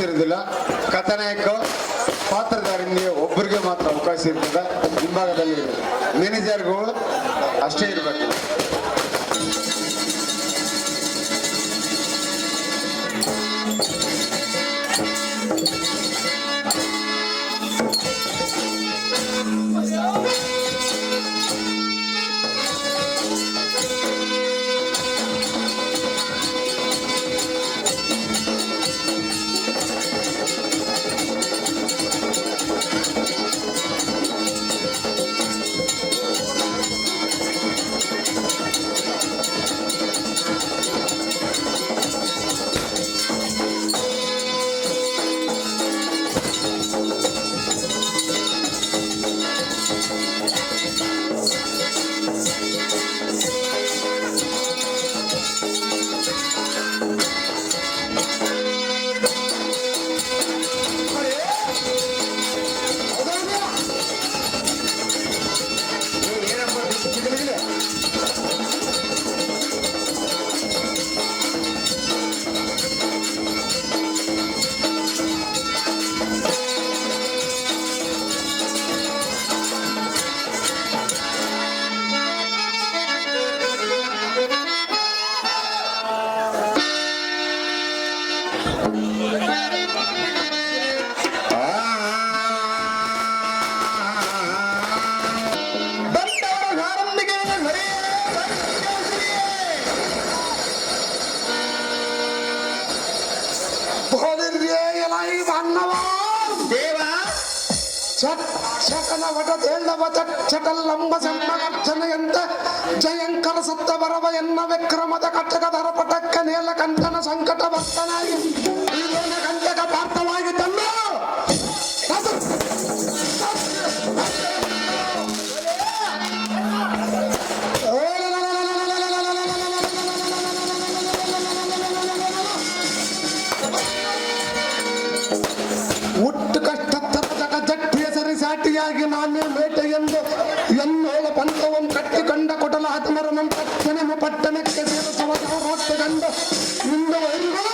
ಇರುವುದಿಲ್ಲ. ಕಥಾನಾಯಕ ಪಾತ್ರಧಾರಿಗೆ ಒಬ್ಬರಿಗೆ ಮಾತ್ರ ಅವಕಾಶ ಇರ್ತದೆ. ಹಿಂಭಾಗದಲ್ಲಿ ಮ್ಯಾನೇಜರ್ಗಳು ಅಷ್ಟೇ ಇರಬೇಕು. ಚಟಲ್ಲಂಬ ಸಮ್ಮಗರ್ಜನೆಯಂತ ಜಯಂಕರ ಸತ್ತ ಬರವ ಎನ್ನ ವಿಕ್ರಮದ ಕಟಕದರ ಪಟಕ್ಕ ನೇಲ ಕಂಠನ ಸಂಕಟ ಭಕ್ತನಾಗಿ ಕಂಟಕ ಪಾರ್ಥವಾಗಿದ್ದಲ್ಲ. ಹುಟ್ಟು ಕಷ್ಟತ್ತರದ ಜಟ್ಟಿ ಹೆಸರಿ ಸಾಟಿಯಾಗಿ ನಾನೇ ಬೇಟೆ ಎಂದು ಎನ್ನೋಳ ಪಂಥವಂ ಕಟ್ಟಿಕೊಂಡ ಕೊಡಲ ಆತ್ಮರನ ತಕ್ಷಣ ಪಟ್ಟಣಕ್ಕೆ ಸೇರಿಸುವಂತ ಮುಂದುವರಿಗೂ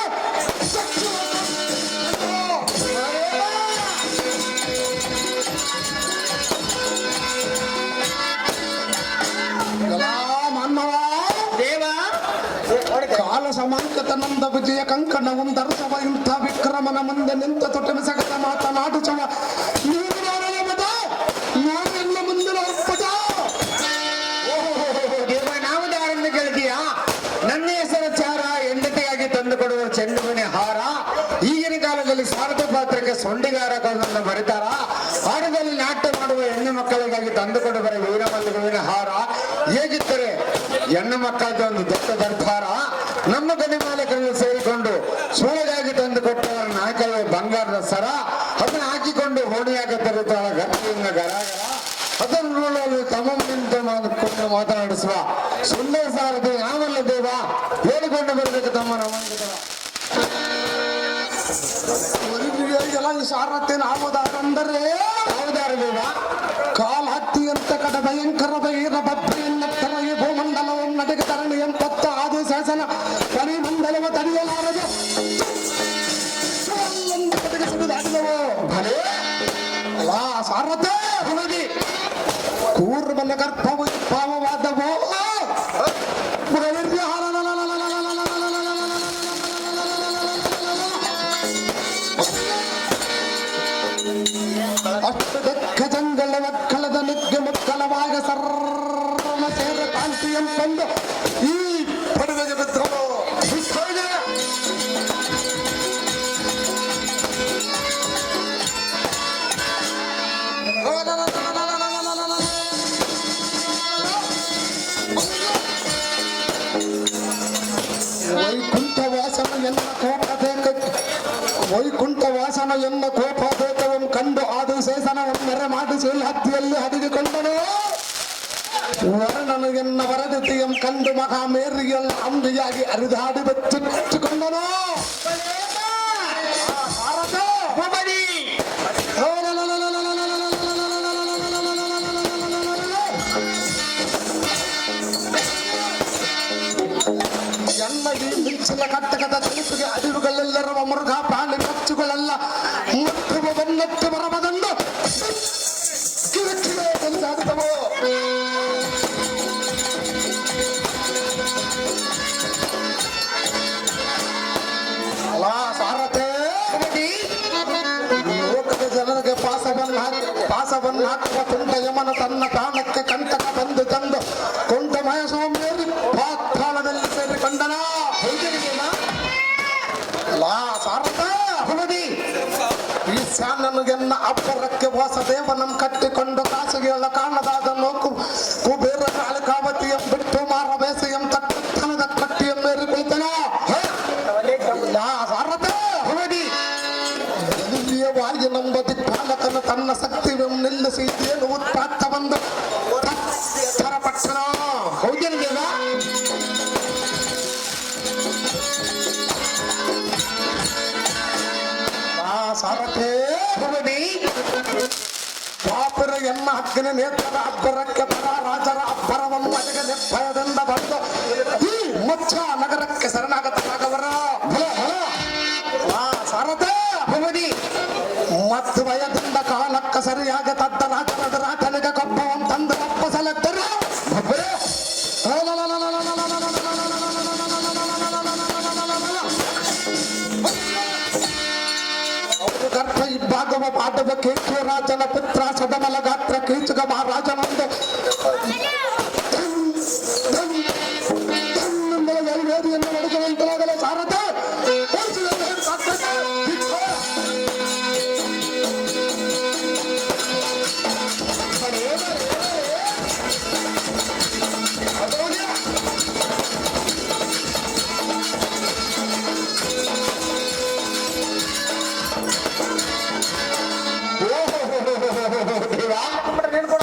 ಕಾಲ ಸಮಾಂಕತ ನಂದ ವಿಜಯ ಕಂಕಣವಂ ದರ್ಶವ ಇಂಥ ವಿಕ್ರಮನ ಮುಂದೆ ನಿಂತ ತೊಟ್ಟಿನ ಸಗತ ಮಾತನಾಡುತ್ತವ ನಾನೆಲ್ಲ ಮುಂದಿನ ನಾವುದಾರನ್ನು ಗೆಳತಿಯ ನನ್ನ ಹೆಸರು ಚಾರ ಹೆಂಡತಿಯಾಗಿ ತಂದುಕೊಡುವ ಚೆಂಡುಮಣಿ ಹಾರ. ಈಗಿನ ಕಾಲದಲ್ಲಿ ಸ್ವಾರ್ಥ ಪಾತ್ರಕ್ಕೆ ಸೊಂಡಿಗಾರಗಳನ್ನು ಬರೀತಾರ. ಹಾಡದಲ್ಲಿ ನಾಟ್ಯ ಮಾಡುವ ಹೆಣ್ಣು ಮಕ್ಕಳಿಗಾಗಿ ತಂದುಕೊಂಡು ಬರುವ ವೀರಮಲ್ಲಿಗುವಿನ ಹಾರ. ಹೇಗಿದ್ದರೆ ಹೆಣ್ಣು ಮಕ್ಕಳದ್ದು ಒಂದು ದೊಡ್ಡ ದರ್ಬಾರ. ನಮ್ಮ ಗಣಿಮಾಲಕರಲ್ಲಿ ಸೇರಿಕೊಂಡು ಸೂಳೆಗಾಗಿ ತಂದುಕೊಟ್ಟವರ ನಾಯಕರು ಬಂಗಾರದ ಸರ. ಅದನ್ನು ಹಾಕಿಕೊಂಡು ಹೋಣಿಯಾಗ ತರುತ್ತಾಳ ಗಟ್ಟಿಯಿಂದ ಗರಾಗರ. ಅದನ್ನು ನೋಡಲು ತಮ್ಮನಿಂದ ಮಾತನಾಡಿಸುವ ಸುಂದರ ಸಾರಥಿ ನಾವಲ್ಲ ದೇವ. ಹೇಳಿಕೊಂಡು ಬರಬೇಕು ತಮ್ಮ ನಮಂದಿರ ಸಾರಥ್ಯ ನಾವುದಾರಂದರೆ ಯಾವುದಾರ ದೇವ? ಕಾಲ ಹತ್ತಿ ಅಂತ ಕಡ ಭಯಂಕರದ ಈರ ಭದ್ರೆಯನ್ನೆತ್ತರ ಈ ಭೂಮಂಡಲವನ್ನು ನಡೆಗೆ ತರಣಿ ಎಂಬತ್ತ ಆದಿ ಶಾಸನ ಪರಿಮಂಡಲವ ತಡೆಯಲಾರದು ಸಿಡಿದಾಡಿದವು. ಭಲೇ ಅಲ್ಲ ಸಾರಥ್ಯ ಹುಡುಗಿ ಕೂರ್ಬಲ ಗರ್ಭವು ಭಾವವಾದವು. ಅಷ್ಟು ದಕ್ಕ ಜಂಗಲ ಮಕ್ಕಳದ ನಿಗ್ಗೆ ಮಕ್ಕಳವಾಗ ಸರ್ವ ಸೇರ ಕಾಂತಿ ಎಂಬಂದು ಈ ಪಡುವೆಗೆ ಬಿದ್ದವು. ವೈಕುಂಠ ವಾಸನ ಎನ್ನ ಕೋಪ ಬೇಕವನ್ನು ಕಂಡು ಆದು ಶೇಷನವನ್ನು ನೆರೆ ಮಾಡಿಸಿ ಹತ್ತಿಯಲ್ಲಿ ಹಡಿದುಕೊಂಡನು. ವರನನು ಎನ್ನ ವರದಿತಿಯಂ ಕಂಡು ಮಹಾಮೇರಿಯಲ್ಲಿ ಅಂಬಿಯಾಗಿ ಅರಿದಾಡಿ ಬೆಚ್ಚಿಟ್ಟುಕೊಂಡನು. ಎನ್ನ ಈ ಮಿಂಚಿನ ಕಟ್ಟಕದ ತಲುಪಿಗೆ ಅಡಿವುಗಳೆಲ್ಲರೂ ಮೃಗ ಪ್ರಾಣಿ ಪಕ್ಷಿಗಳೆಲ್ಲ ಆರಂಭಿಸಿದವು. ಅಲ್ಲ ಸಾರಥೆ, ಲೋಕದ ಜನರಿಗೆ ಪಾಸವನ್ನು ಹಾಕುವ ತುಂಡ ಯಮನ ತನ್ನ ಪ್ರಾಣಕ್ಕೆ ಕಂಟಕ ಬಂದು ತಂದು ಕುಂಠಮಯ ಸೌಮ್ಯರಿ ಪಾತಾಳದಲ್ಲಿ ಸೇರಿಕೊಂಡನ. ಅಲ್ಲ ಸಾರಥ, ಈ ಸ್ಯಾನನುಗೆನ್ನ ಅಬ್ಬರಕ್ಕೆ ವಾಸದೇವನಂ ಕಟ್ಟಿಕೊಂಡು ಕಾಸಿಗೆಲ್ಲ ಕಾಣದಾದ ನೋಕು ಕುಬೇರ ಕಾಳಿಕಾವತಿಯಂ ಬಿಟ್ಟು ಮಾರ ಬೇಸೆಯಂ ತಟ್ಟದ ಕಟ್ಟಿಯಂ ಮೇರಿ ಕುಳಿತನ. ಸಾರಥ, ವಾಗಿ ನಂಬ ದಿಕ್ಪಾಲಕನು ತನ್ನ ಶಕ್ತಿಯನ್ನು ನಿಲ್ಲಿಸಿ ಏನು ಉತ್ಪಾತ ಬಂದು ಪಟ್ಟಣ. ಹೌದೇನಿಲ್ಲ ಸಾರಥೆ, ಪಾಪರ ಎನ್ನ ಹಕ್ಕಿನ ನೇತ್ರದ ಅಬ್ಬರಕ್ಕೆ ಪರ ರಾಜರ ಅಬ್ಬರವನ್ನು ಅಡಗ ನಿರ್ಭಯದಿಂದ ಬಂದು ಈ ಮಚ್ಚ ನಗರಕ್ಕೆ ಶರಣಾಗತರಾಗವರ. ಸಾರಥೆ, ಮತ್ತು ಭಯದಿಂದ ಕಾಲಕ್ಕೆ ಸರಿಯಾಗಿ ತದ್ದ ರಾಜನದ ರಾಜನಿಗೆ ಕೊಪ್ಪವನ್ನು ತಂದು ಒಪ್ಪಸಲೆತ್ತರ. ಗರ್ಭ ಇಬ್ಬಾಗವ ಪಾಠವ ಕೇಶವ ರಾಜನ ಪುತ್ರ ಸದಮಲ ಗಾತ್ರ ಕೀಚುಗ ಮಹಾರಾಜನಂದು ವೇದಿಯನ್ನು ನಡೆಸುವಂತಾಗಲ. ಸಾರಥ,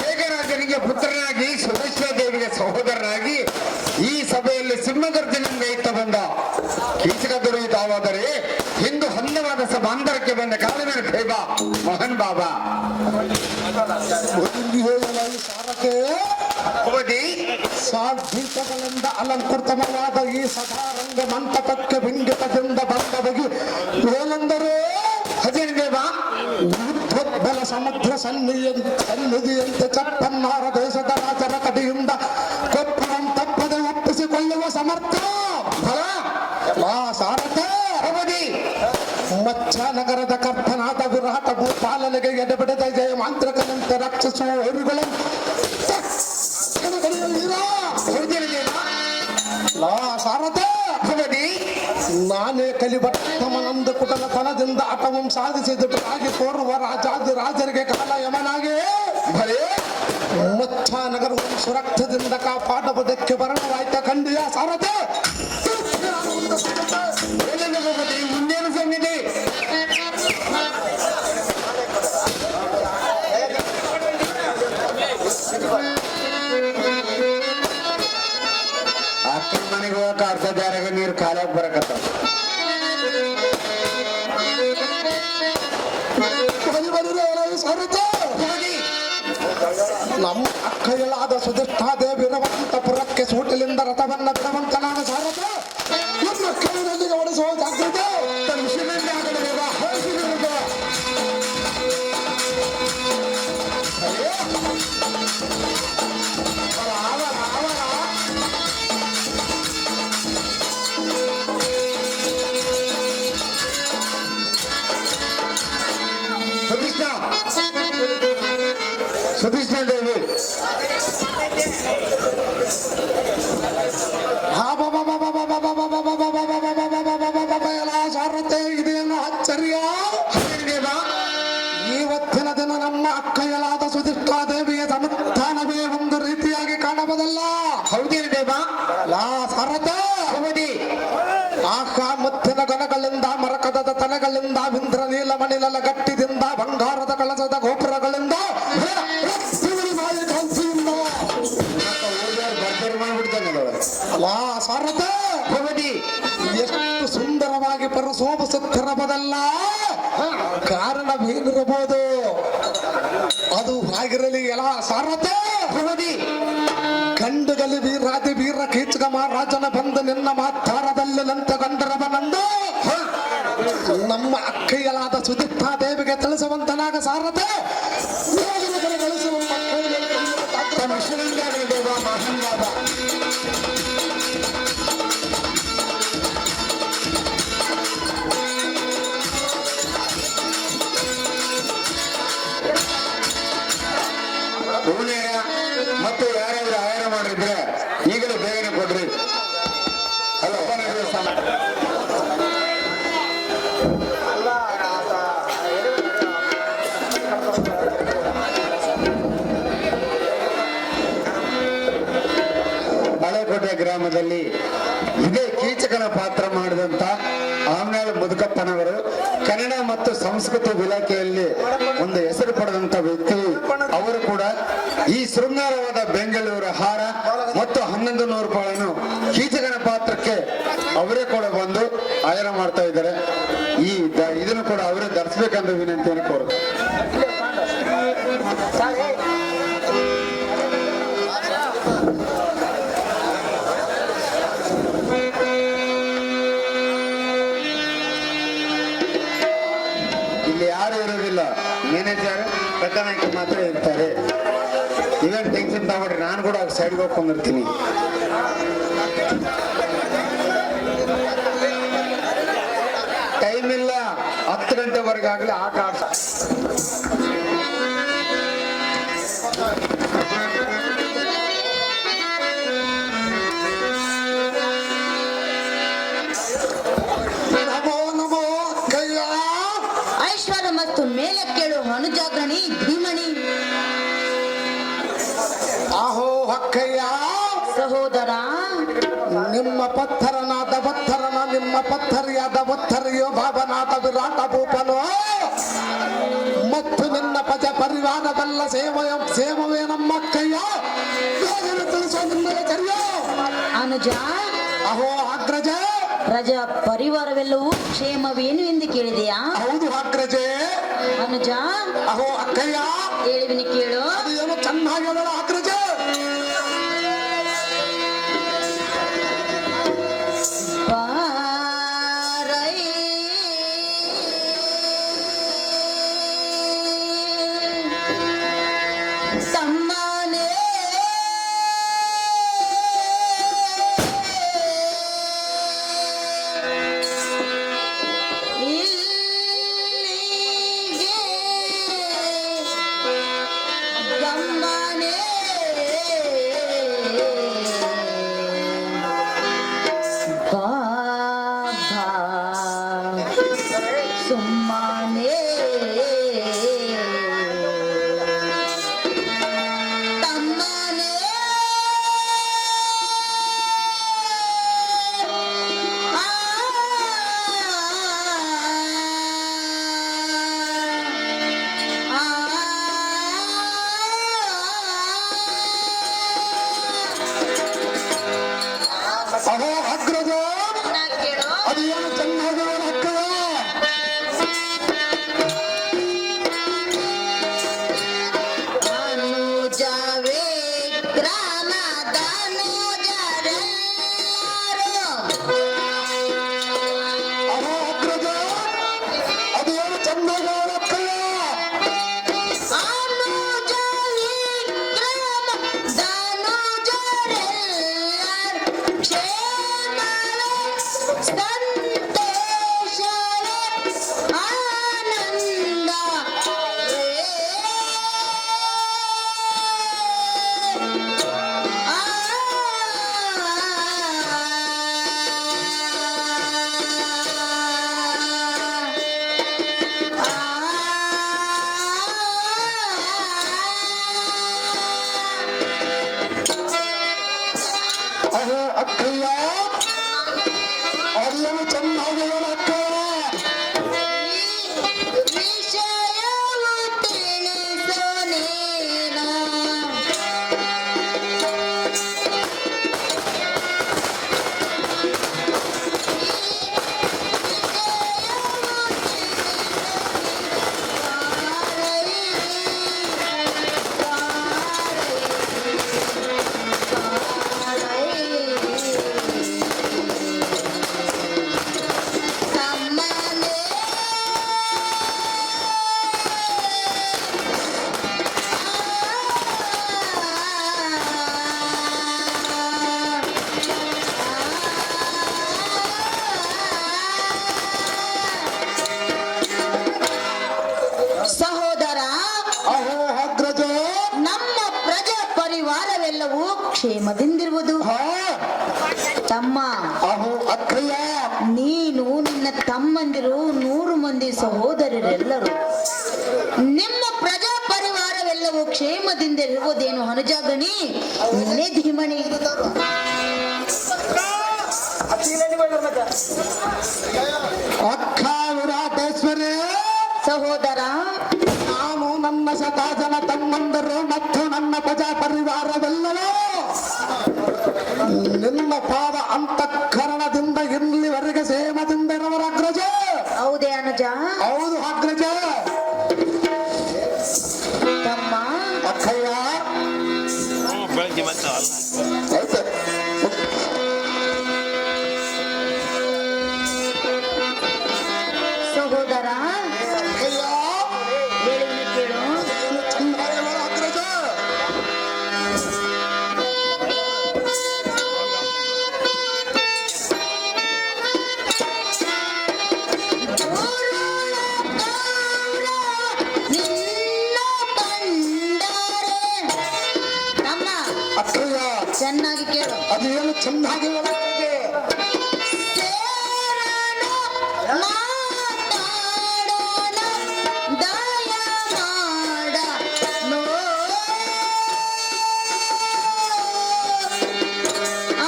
ಮೇಘರಾಜನಿಗೆ ಪುತ್ರನಾಗಿ ಸುಭದ್ರಾ ದೇವಿಗೆ ಸಹೋದರನಾಗಿ ಈ ಸಭೆಯಲ್ಲಿ ಸಿಂಹಗರ್ಜನಿಂದ ಇತ್ತ ಬಂದ ಕೀಚಕ ದೊರೆಯಿತಾವಾದರೆ ಹಿಂದೂ ಹನ್ನವಾದ ಸಭಾಂತರಕ್ಕೆ ಬಂದ ಕಾಲಮೇಲೆ ಭೇಬ ಮೋಹನ್ ಬಾಬಾ. ಸಾರಕ್ಕೆ ದೀಪಗಳಿಂದ ಅಲಂಕೃತವಾದ ಈ ಸದಾರಂಗ ಮಂಟಪಕ್ಕೆ ವಿಂಗಿತದಿಂದ ಬಂದ ಬಗೆ ಏನೆಂದರೆ ಬಲ ಸಮುದ್ರ ಸನ್ನಿಧಿಯಂತೆ ಚಪ್ಪನ್ನಾರ ದೇಶದ ರಾಜರ ಕಡೆಯಿಂದ ಕೊಪ್ಪಳಂ ತಪ್ಪದೆ ಒಪ್ಪಿಸಿಕೊಳ್ಳುವ ಸಮರ್ಥ ಫಲ. ಸಾರಥ, ಮಚ್ಚ ನಗರದ ಕರ್ತನಾದ ವಿರಾಟ ಭೂಪಾಲನೆಗೆ ಎಡೆಬಿಡದ ಜಯ ಮಾಂತ್ರಿಕನಂತೆ ರಕ್ಷಿಸುವ ಊರುಗಳನ್ನು ಸಾರಥ, ನಾನೇ ಕಲಿಬಟ್ಟಮನಂದ ಕುಟದ ತನದಿಂದ ಆಟವಂ ಸಾಧಿಸಿದುಟಾಗಿ ತೋರುವ ರಾಜರಿಗೆ ಕಾಲ ಯಮನಾಗಿ ಬರೇ ಮಚ್ಚ ನಗರವನ್ನು ಸುರಕ್ಷದಿಂದ ಕಾಪಾಡುವುದಕ್ಕೆ ಬರಣವಾಯ್ತ ಖಂಡಿಯ. ಸಾರಥ, ಮುಂದೇನು ಸಂಗತಿ? ಅಕ್ಕನ ಮನೆಗೆ ಹೋಗಕ್ಕೆ ಅರ್ಧ ಜಾರಾಗ ನೀರು ಖಾಲಿಯಾಗಿ ಬರಕತ್ತ. ಸಾರಥ, ನಮ್ಮ ಅಕ್ಕಯ್ಯಲಾದ ಸುಧಿಷ್ಠಾದೇವಿ ರವಂತಪುರಕ್ಕೆ ಸೂಟಿಲಿಂದ ರಥವನ್ನ ಬಿಡುವಂತನಾದ. ಸಾರಥ, ನಮ್ಮ ಕೈಯಲ್ಲಿ ಓಡಿಸುವ ಜಾಗೃತಿ ಸುಧಿಷ್ಣ ದೇವಿ ಸಾರಥೆ, ಇದೇನು ಆಶ್ಚರ್ಯ. ಇವತ್ತಿನ ದಿನ ನಮ್ಮ ಅಕ್ಕಯ್ಯಲಾದ ಸುಧಿಷ್ಠಾದೇವಿಯ ಸಮುತ್ಥಾನವೇ ಒಂದು ರೀತಿಯಾಗಿ ಕಾಣಬಹುದಲ್ಲ. ಹೌದೇನು ದೇವ? ಸಾರಥ, ಆಕ ಮುತ್ತಿನ ಗಣಗಳಿಂದ ಮರಕದದ ತಲೆಗಳಿಂದ ಇಂದ್ರ ನೀಲಮಣಿಲಲ ಗಟ್ಟಿದಿಂದ ಬಂಗಾರದ ಕಳಸದ ಗೋಪುರಗಳಿಂದ ಸಾರಥ, ಎಷ್ಟು ಸುಂದರವಾಗಿ ಪರಿಶೋಭಿಸುತ್ತಿರಬಹುದಲ್ಲ. ಕಾರಣವೇನಿರಬಹುದು? ಅದು ಹಾಗಿರಲಿ. ಎಲ್ಲ ಸಾರಥ, ಗಂಡುಗಲಿ ವೀರಾದಿ ವೀರ ಕೀಚಕ ಮಹಾರಾಜನ ಬಂದು ನಿನ್ನ ಮಾತಾರದಲ್ಲಿ ನಂತ ಗಂಡರವನಂದು ನಮ್ಮ ಅಕ್ಕಯ್ಯಲಾದ ಸುಧಿಷ್ಠಾ ದೇವಿಗೆ ತಿಳಿಸುವಂತನಾಗ. ಸಾರಥ, ಗಳಿಸುವ ಮಹಂಗಾದ ಹೂನೇರ ಮತ್ತು ಯಾರಾದ್ರೂ ಆಹಾರ ಮಾಡಿದ್ರೆ ಈಗಲೂ ಬೇಗನೆ ಕೊಡ್ರಿ. ಹಲೋ ಬಾಳೆಕೋಟೆ ಗ್ರಾಮದಲ್ಲಿ ಇದೇ ಕೀಚಕನ ಪಾತ್ರ ಮಾಡಿದಂತ ಆಮ್ನಾಳ್ ಮುದುಕಪ್ಪನವರು ಕನ್ನಡ ಮತ್ತು ಸಂಸ್ಕೃತಿ ಇಲಾಖೆಯಲ್ಲಿ ಒಂದು ಹೆಸರು ಪಡೆದಂತ ವ್ಯಕ್ತಿ. ಅವರು ಕೂಡ ಈ ಶೃಂಗಾರವಾದ ಬೆಂಗಳೂರು ಹಾರ ಮತ್ತು 1100 ರೂಪಾಯಿಯನ್ನು ಕೀಚಕನ ಪಾತ್ರಕ್ಕೆ ಅವರೇ ಕೂಡ ಬಂದು ಆಯರ ಮಾಡ್ತಾ ಇದ್ದಾರೆ. ಇದನ್ನು ಕೂಡ ಅವರೇ ಧರಿಸ್ಬೇಕಂತ ವಿನಂತಿಯನ್ನು ಕೋರು. ಇಲ್ಲಿ ಯಾರು ಇರೋದಿಲ್ಲ, ಮ್ಯಾನೇಜರ್ ಕಥಾನಾಯಕ ಮಾತ್ರ ಇರ್ತಾರೆ. ಇವೇನ್ ಟೆನ್ಷನ್ ತಗೊಂಡ್ರಿ, ನಾನು ಕೂಡ ಸೈಡ್ಗೆ ಹೋಗ್ಕೊಂಡಿರ್ತೀನಿ. ಟೈಮ್ ಇಲ್ಲ, 10 ಗಂಟೆವರೆಗೆ ಆಗಲಿ ಆಟ ಆಡ್ಸ. ನಮೋ ನಮೋ ಕೈಯ ಐಶ್ವರ್ಯ ಮತ್ತು ಮೇಲೆ ಕೇಳು ಅನುಜಾಗ್ರಣಿ ಧೀಮಣಿ. ಆಹೋ ಹಕ್ಕಯ್ಯ ಸಹೋದರ, ನಿಮ್ಮ ಪತ್ಥರನಾದ ಬತ್ತರನ ನಿಮ್ಮ ಪತ್ತರಿಯಾದ ಬತ್ತರಿಯೋ ಬಾಬನಾದ ವಿರಾಟ ಭೂಪನೋ ಮತ್ತು ನಿನ್ನ ಪಜ ಪರಿವಾರವೆಲ್ಲ ಸೇವವೇ ನಮ್ಮ ಅಕ್ಕಯ್ಯ. ಬೇಗನೆ ತಿಳಿಸೋ ನಿನ್ನ ಚರ್ಯೋ ಅನುಜ. ಅಹೋ ಅಗ್ರಜ. ಪ್ರಜಾ ಪರಿವಾರವೆಲ್ಲವೂ ಕ್ಷೇಮವೇನು ಎಂದು ಕೇಳಿದೆಯಾ? ಹೌದು ಅಗ್ರಜೆ. ಅನುಜ. ಅಹೋ ಅಕ್ಕಯ್ಯ. ಹೇಳಿವಿನಿ ಕೇಳು. ಅದೇನು ಚೆನ್ನಾಗಿ ಹೇಳೋಣ ಅಗ್ರಜ. ತಮ್ಮನೇ ಇಲ್ಲಿಗೆ ಗಮ್ಮನೆ ಬಾಬಾ ಸುಮ್ಮನೆ ತಮ್ಮನೆ ಅಹೋ ಅಗ್ರಜ. ಕೇಳು. ಅದೇನು ಚೆನ್ನಾಗಿ ಹೇಳೋಣ ಅಕ್ಕಯ್ಯ. ಅನುಜವೇ ಗ್ರಾಮದ ಅನುಜರೆಲ್ಲರೂ ಅಹೋ ಅಗ್ರಜ. ಅದೇನು ಚೆನ್ನಾಗಿ ಹೇಳೋಣ ಅಕ್ಕಯ್ಯ. ಅನುಜವೇ ಗ್ರಾಮದ ಅನುಜರೆಲ್ಲರೂ ಕ್ಷೇಮವೇ ಸಂತೋಷವೇ ಆನಂದವೇ. ನಮ್ಮ ಪ್ರಜಾ ಪರಿವಾರವೆಲ್ಲವೂ ಕ್ಷೇಮದಿಂದಿರುವುದು. ತಮ್ಮ, ಅಹೋ ಅಕ್ಕಯ್ಯ, ನೀನು ನಿನ್ನ ತಮ್ಮಂದಿರು 100 ಮಂದಿ ಸಹೋದರರೆಲ್ಲರೂ ನಿಮ್ಮ ಪ್ರಜಾ ಪರಿವಾರವೆಲ್ಲವೂ ಕ್ಷೇಮದಿಂದಿರುವುದೇನು ಹನುಜಾಗಣಿ? ನಿನ್ನೆ ಧೀಮಣಿ. ಅಕ್ಕ ವಿರಾಟೇಶ್ವರಿ, ಸಹೋದರ, ನಾನು ನನ್ನ ಶತಾಜನ ತಮ್ಮಂದರು ಮತ್ತು ನನ್ನ ಪ್ರಜಾ ಪರಿವಾರವೆಲ್ಲವೂ ನಿನ್ನ ಪಾದ ಅಂತಃಕರಣದಿಂದ ಇಲ್ಲಿವರೆಗೆ ಸೇಮದಿಂದಿರುವರ ಅಗ್ರಜ. ಹೌದೇ ಅನುಜ? ಹೌದು ಅಗ್ರಜ. ತಮ್ಮ, ಅಕ್ಕಯ್ಯ, ಆಯ್ತು. ಸಹೋದರ, ಅಕ್ಕಯ್ಯ, ಹೇಳುವುದು ಕೇಳು. ಚಂದ್ರಾಯವರ ಅಗ್ರಜ. ನಿನ್ನ ಕಂಡರೆ. ತಮ್ಮ, ಅಕ್ಕಯ್ಯ, ಚೆನ್ನಾಗಿ ಕೇಳು. ಅದೇನು ಚೆನ್ನಾಗಿ ಒಳಗೆ ಸೇರಣ ಮಾತಾಡೋಣ, ದಯ ಮಾಡ ನೋ. ಆ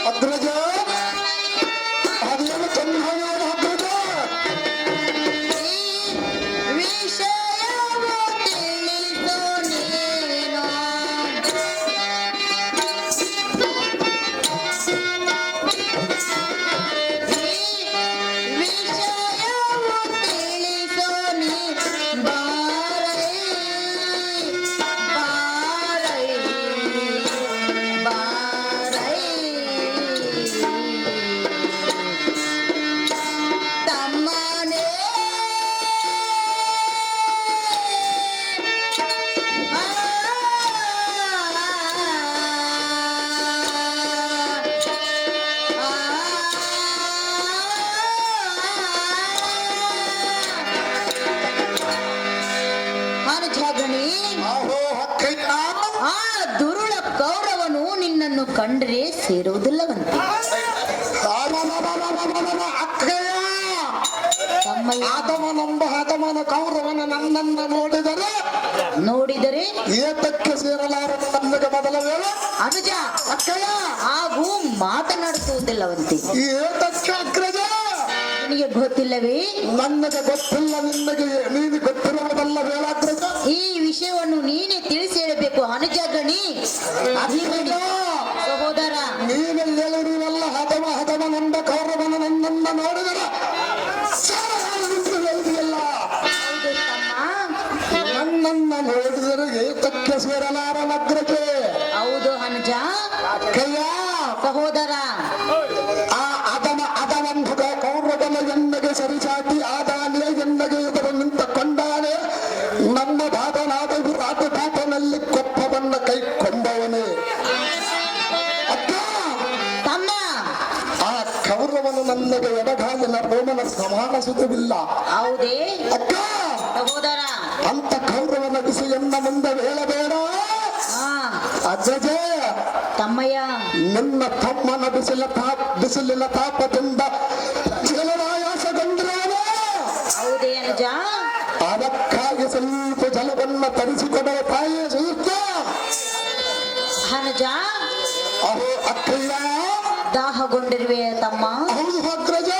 ಅಗ್ರಜ, ಅದೇನು ಚೆನ್ನಾಗಿ ಅಗ್ರಜ. ವಿಷಯವು ತಿಳಿಸು ನೀನು. ವಿಷಯವು ತಿಳಿಸು ನೀ. ಬಾರೈ ಬಾರೈ ಬಾರೈ ತಮ್ಮನೇ. ಅನುಜಾಗಣಿ, ಅಹೋ ಅಕ್ಕಯ್ಯ, ಆ ದುರುಳ ಕೌರವನು ನಿನ್ನನ್ನು ಕಂಡ್ರೆ ಸೇರುವುದಿಲ್ಲವಂತೆ. ಅಕ್ಕಯ್ಯ, ತಮ್ಮಯ್ಯ, ಆತಮನ ಕೌರವನ ನನ್ನನ್ನು ನೋಡಿದರೆ ಏತಕ್ಕೆ ಸೇರಲಾರ ನಮಗೆ ಮೊದಲ ವೇಳೆ. ಅನುಜ ಅಕ್ಕಯ್ಯ, ಹಾಗೂ ಮಾತನಾಡಿಸುವುದಿಲ್ಲವಂತೆ. ಏತಕ್ಕೆ ಅಗ್ರಜ? ನಿನಗೆ ಗೊತ್ತಿಲ್ಲವೇ? ನನಗೆ ಗೊತ್ತಿಲ್ಲ, ನಿನಗೆ ನೀನು ಗೊತ್ತಿರುವುದಲ್ಲ ವೇಳಾಗ್ರಜ. ಈ ವಿಷಯವನ್ನು ನೀನೇ ತಿಳಿಸಿ ಹೇಳಬೇಕು ಅನುಜಗಣಿ. ಅಭಿಮನ್ಯು, ಸಹೋದರ, ನೀನು ಹೇಳಿರುವಲ್ಲ ಹತಮನಂದ ಕೌರವನ ನನ್ನನ್ನು ನೋಡಿದರ ಹೇಳಿದೆಯಲ್ಲ. ಹೌದು ತಮ್ಮ, ನನ್ನನ್ನು ನೋಡಿದರೆ ಏತಕ್ಕೆ ಸೇರಲಾರ ಅಗ್ರಜೆ. ಹೌದು ಅನುಜ. ಅಕ್ಕಯ್ಯ, ಸಹೋದರ, ಆ ಅದವಂಧದ ಕೌರವನ ಎಣ್ಣೆಗೆ ಸರಿಸಾಟಿ ಆದಾನೆ ಎಣ್ಣೆಗೆ ಎದುರು ನಿಂತುಕೊಂಡಾನೆ. ನಮ್ಮ ಬಾದನಾದ ವಿರಾಟ ಪಾಪನಲ್ಲಿ ಕೊಪ್ಪವನ್ನ ಕೈಕೊಂಡವನೇ. ಅಕ್ಕ, ತಮ್ಮ, ಆ ಕೌರವನು ನನಗೆ ಎಡಗಾಲಿನ ರೋಮನ ಸಮಾನಿಸುವುದಿಲ್ಲ. ಹೌದೇ ಅಕ್ಕ, ಸಹೋದರ? ಅಂತ ಕೌರವನ ಬಿಸಿಯನ್ನ ಮುಂದೆ ಹೇಳಬೇಡ. ಹಾ ಅಜ್ಜಜೆ, ತಮ್ಮಯ್ಯ, ನಿನ್ನ ತಮ್ಮನ ಬಿಸಿಲಿನ ತಾಪದಿಂದ ಜಲವಾಯಾಸಗೊಂಡಿರುವನು. ಹೌದೇ ಅನುಜ? ಅದಕ್ಕಾಗಿ ಸ್ವಲ್ಪ ಜಲವನ್ನು ತರಿಸಿಕೊಡುವ ತಾಯಿಯ ಸೂಕ್ತ. ಅನುಜ, ಅಹೋ ಅಕ್ಕಯ್ಯ, ದಾಹಗೊಂಡಿರುವೆ ತಮ್ಮ. ಹೌದು ಅಗ್ರಜ.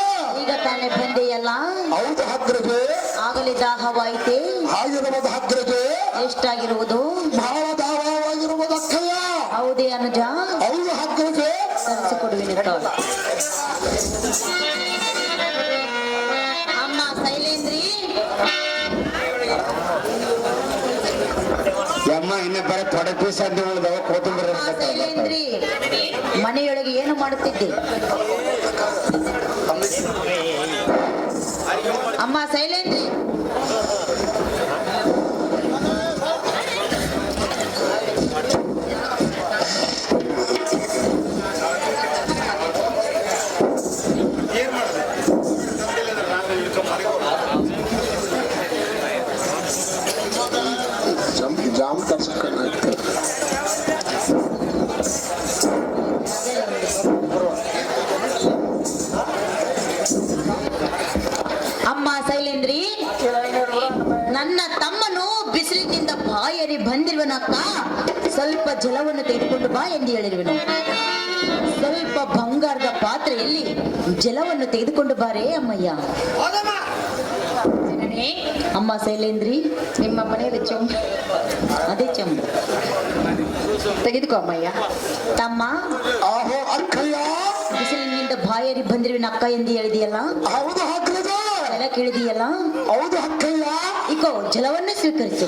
ಈಗ ತಾನೇ ಬಂದೆಯಲ್ಲ, ಹೌದು ಅಗ್ರಜೆ. ಆಗಲೇ ದಾಹವಾಯಿತೆ. ಆಗಿರುವುದು ಅಗ್ರಜೆ. ಎಷ್ಟಾಗಿರುವುದು? ಬಹಳ ದಾಹವಾಗಿರುವುದು ಅಕ್ಕಯ್ಯ. ಹೌದೇ ಅನುಜ? ಹೌದು ಅಗ್ರಜೆ. ತರಿಸಿಕೊಡುವಿನ ತಾಳು. ಅಮ್ಮ ಶೈಲೇಂದ್ರಿ, ಅಮ್ಮ ಇನ್ನ ಬರ ತೊಡೆ ಪೀಸ್ ಅಂತ ಉಳಿದವ ಕೊತ್ತಂಬರಿ ಅಮ್ಮ ಶೈಲೇಂದ್ರಿ, ಮನೆಯೊಳಗೆ ಏನು ಮಾಡುತ್ತಿದ್ದೆ? ಅಮ್ಮ ಶೈಲೇಂದ್ರಿ, ಜಲವನ್ನು ತೆಗೆದುಕೊಂಡು ಬಾ ಎಂದು ಹೇಳಿರುವೆನು. ಸ್ವಲ್ಪ ಬಂಗಾರದ ಪಾತ್ರೆಯಲ್ಲಿ ಜಲವನ್ನು ತೆಗೆದುಕೊಂಡು ಬಾರೇ ಅಮ್ಮಯ್ಯ. ಅಮ್ಮ ಶೈಲೇಂದ್ರಿ, ನಿಮ್ಮ ಮನೆಯಲ್ಲಿ ಚೊಂಬು ಅದೇ ಚಂಬು ತೆಗೆದುಕೋ ಅಮ್ಮಯ್ಯ. ತಮ್ಮ, ಆಹೋ ಅಕ್ಕಯ್ಯ, ಬಿಸಿಲಿನಿಂದ ಬಾಯರಿ ಬಂದಿರುವಿನ ಅಕ್ಕ ಎಂದು ಹೇಳಿದೆಯಲ್ಲ, ಹೌದು ಅಗ್ರಜ, ಜಲ ಕೇಳಿದೆಯಲ್ಲ, ಹೌದು ಅಕ್ಕಯ್ಯ. ಇಕೋ ಜಲವನ್ನು ಸ್ವೀಕರಿಸು.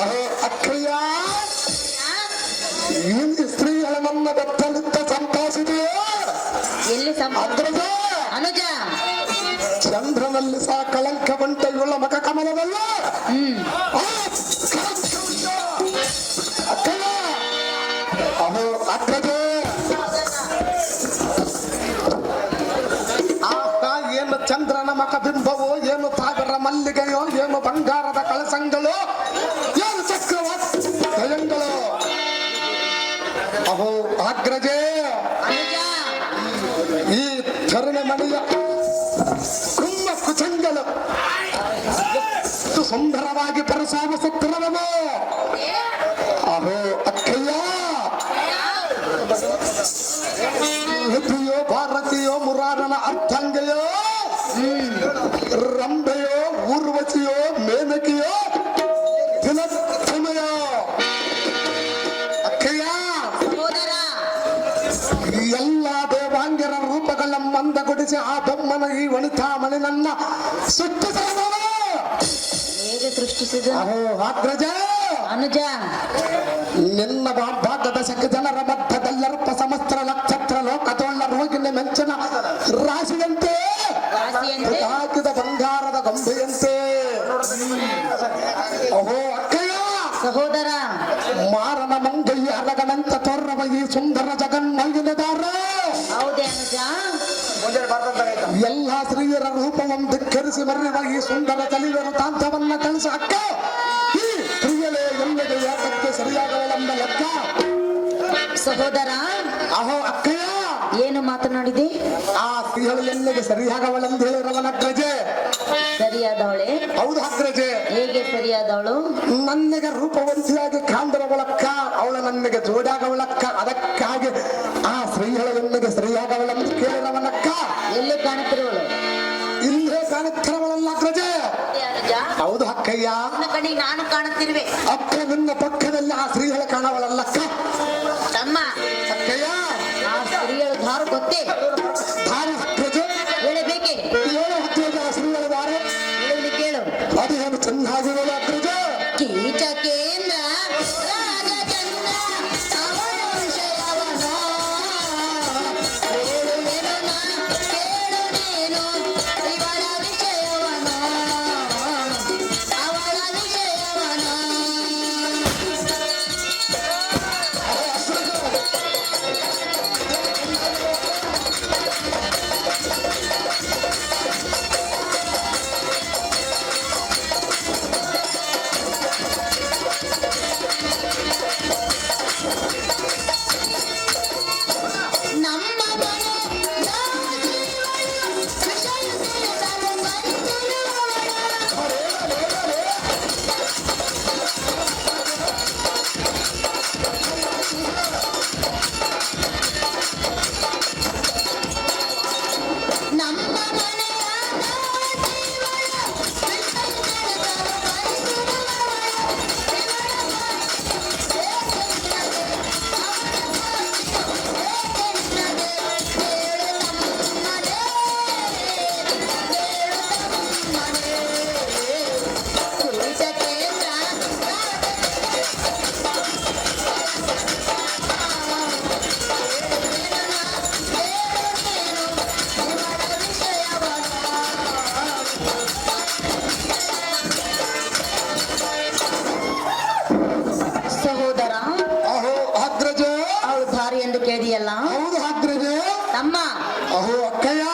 ಅಹೋ ಅಕ್ಕಯ್ಯ, ಈ ಸ್ತ್ರೀಗಳ ನನ್ನ ಬೆತ್ತಲಿದ್ದ ಸಂಪಾದಿಸಿದೆಯೋ ಎಲ್ಲಿ ಅಗ್ರಜ? ಅನುಜ, ಚಂದ್ರನಲ್ಲಿ ಸಹ ಕಳಂಕ ಬಂಟ ಇವಳ ಮಕ ಕಮಲವಲ್ಲ. ಅಕ್ಕಯ್ಯ, ಅಹೋ ಅಗ್ರಜ, ಏನು ಚಂದ್ರನ ಮಕ ಬಿಂಬವೋ, ಏನು ಸಾಗರ ಮಲ್ಲಿಗೆಯೋ, ಏನು ಬಂಗಾರದ ಕಳಸಂಗಳು, ಏನು ಚಕ್ರವರ್ತಿಗಳು. ಅಹೋ ಅಗ್ರಜೆ, ಅನುಜ, ಈ ತರುಣ ಮನೆಯ ಕುಂಭ ಕುಚಂಗಲು ಎಷ್ಟು ಸುಂದರವಾಗಿ ಪರಿಸಾಮಿಸುತ್ತಿರುವನು. ಅಹೋ ಅಕ್ಕಯ್ಯ, ಋತುಯೋ ಭಾರತೀಯೋ ಮುರಾರನ ಅರ್ಥಂಗೆಯೋ, ರಂಭೆಯೋ ಊರ್ವಶಿಯೋ ಮೇನಕಿಯೋ ತಿಲೋತ್ತಮೆಯೋ. ಅಕ್ಕಯ್ಯ, ಸಹೋದರ, ಎಲ್ಲ ದೇವಾಂಗರ ರೂಪಗಳ ಮಂದಗೊಡಿಸಿ ಆ ಬೊಮ್ಮನ ಈ ವನಿತಾಮಣಿ ನನ್ನ ಸೃಷ್ಟಿಸಲು ಹೇಗೆ ಸೃಷ್ಟಿಸಿದ ಅಹೋ ಅಗ್ರಜ, ಅನುಜ, ನಿನ್ನ ಭಾಗದ ಸಕ ಜನರ ಮಧ್ಯದಲ್ಲರ್ಪ ಸಮಸ್ತ ನಕ್ಷತ್ರ ಲೋಕದೊಳ್ಳ ರೋಗಿನ ಮೆಂಚನ ರಾಶಿಯಂತೆ ರಾಶಿಯಂತೆ ಹಾಕಿದ ಬಂಗಾರದ ಗೊಂಬೆಯಂತೆ. ಅಹೋ ಅಕ್ಕಯ್ಯ, ಸಹೋದರ, ಮಾರನ ಮಂಗಯ್ಯ ಅರಗನಂತ ತೋರ್ರವ ಈ ಸುಂದರ ಜಗನ್ಮೈಲಿದಾರ ಹೌದೇ ಅನುಜ? ಎಲ್ಲ ಸ್ತ್ರೀಯರ ರೂಪವನ್ನು ಧಿಕ್ಕರಿಸಿ ಮರೆಯುವ ಈ ಸುಂದರ ತಲಿಯರ ತಾಂತವನ್ನ ಕಳಿಸ ಅಕ್ಕ. ಈ ಸ್ತ್ರೀಯಲೇ ಎಲ್ಲೆಡೆ ಯಾತಕ್ಕೆ ಸರಿಯಾಗವಳೆಂಬ ಲೆಕ್ಕ. ಸಹೋದರ, ಅಹೋ ಅಕ್ಕಯ್ಯ, ಏನು ಮಾತನಾಡಿದೆ? ಆ ಸ್ತ್ರೀಗಳು ಎಲ್ಲೆಗೆ ಸರಿಯಾಗವಳೆಂದು ಹೇಳಿರವನ ಅಗ್ರಜೆ. ಸರಿಯಾದವಳೆ? ಹೌದು ಅಗ್ರಜೆ. ಹೇಗೆ ಸರಿಯಾದವಳು? ನನಗೆ ರೂಪವಂತಿಯಾಗಿ ಕಾಂದರವಳಕ್ಕ, ಅವಳ ನನಗೆ ಜೋಡಾಗವಳಕ್ಕ. ಅದಕ್ಕಾಗಿ ಆ ಸ್ತ್ರೀಗಳು ಎಲ್ಲೆಗೆ ಸರಿಯಾಗವಳೆಂದು ಕೇಳಿರವನಕ್ಕ. ಎಲ್ಲಿ ಕಾಣುತ್ತಿರುವಳು? ಇಲ್ಲೇ ಕಾಣುತ್ತಿರವಳಲ್ಲ ಅಗ್ರಜೆ. ಅನುಜ, ಹೌದು ಅಕ್ಕಯ್ಯ. ನನ್ನ ಕಡೆಗೆ ನಾನು ಕಾಣುತ್ತಿರುವೆ. ಅಕ್ಕ ನಿನ್ನ ಪಕ್ಕದಲ್ಲಿ ಆ ಸ್ತ್ರೀಗಳು ಕಾಣವಳಲ್ಲಕ್ಕ. ತಮ್ಮ, ಅಕ್ಕಯ್ಯ, ಆ ಸ್ತ್ರೀಯಳು ಧಾರು ಗೊತ್ತೇ? ಧಾರೆ ಅಗ್ರಜೆ. ಹೇಳಬೇಕೆ? ಏನು ಹತ್ತಿರದ ಆ ಸ್ತ್ರೀಗಳ ಧಾರೆ? ಹೇಳಿ ಕೇಳು. ಅದೇನು ಚೆನ್ನಾಗಿರಲ್ಲ ಅಗ್ರಜೆ. ಕೀಚಕೇಂದ್ರ ರಾಜಚಂದ್ರ ಅವಳ ವಿಷಯವನ ಹೇಳುವೆನು ನಾ, ಕೇಳು ನೀನು ಇವಳ ವಿಷಯವನ, ಅವಳ ವಿಷಯವನ. ನಮ್ಮ ಮನೆ ದಾಸಿಯವಳು, ವಿಷಯ ತಿಳಿಸಲು ಬಂದಿರುವವಳು. ನಮ್ಮ ಮನೆಯ ದಾಸಿಯವಳು, ವಿಷಯ ತಿಳಿಸಲು ಸಹೋದರ, ಅಹೋ ಅಗ್ರಜೆ. ಅವಳು ಧಾರಿ ಎಂದು ಕೇಳಿಯಲ್ಲ ಹೌದು ಅಗ್ರಜೆ. ತಮ್ಮ. ಅಹೋ ಅಕ್ಕಯ್ಯ,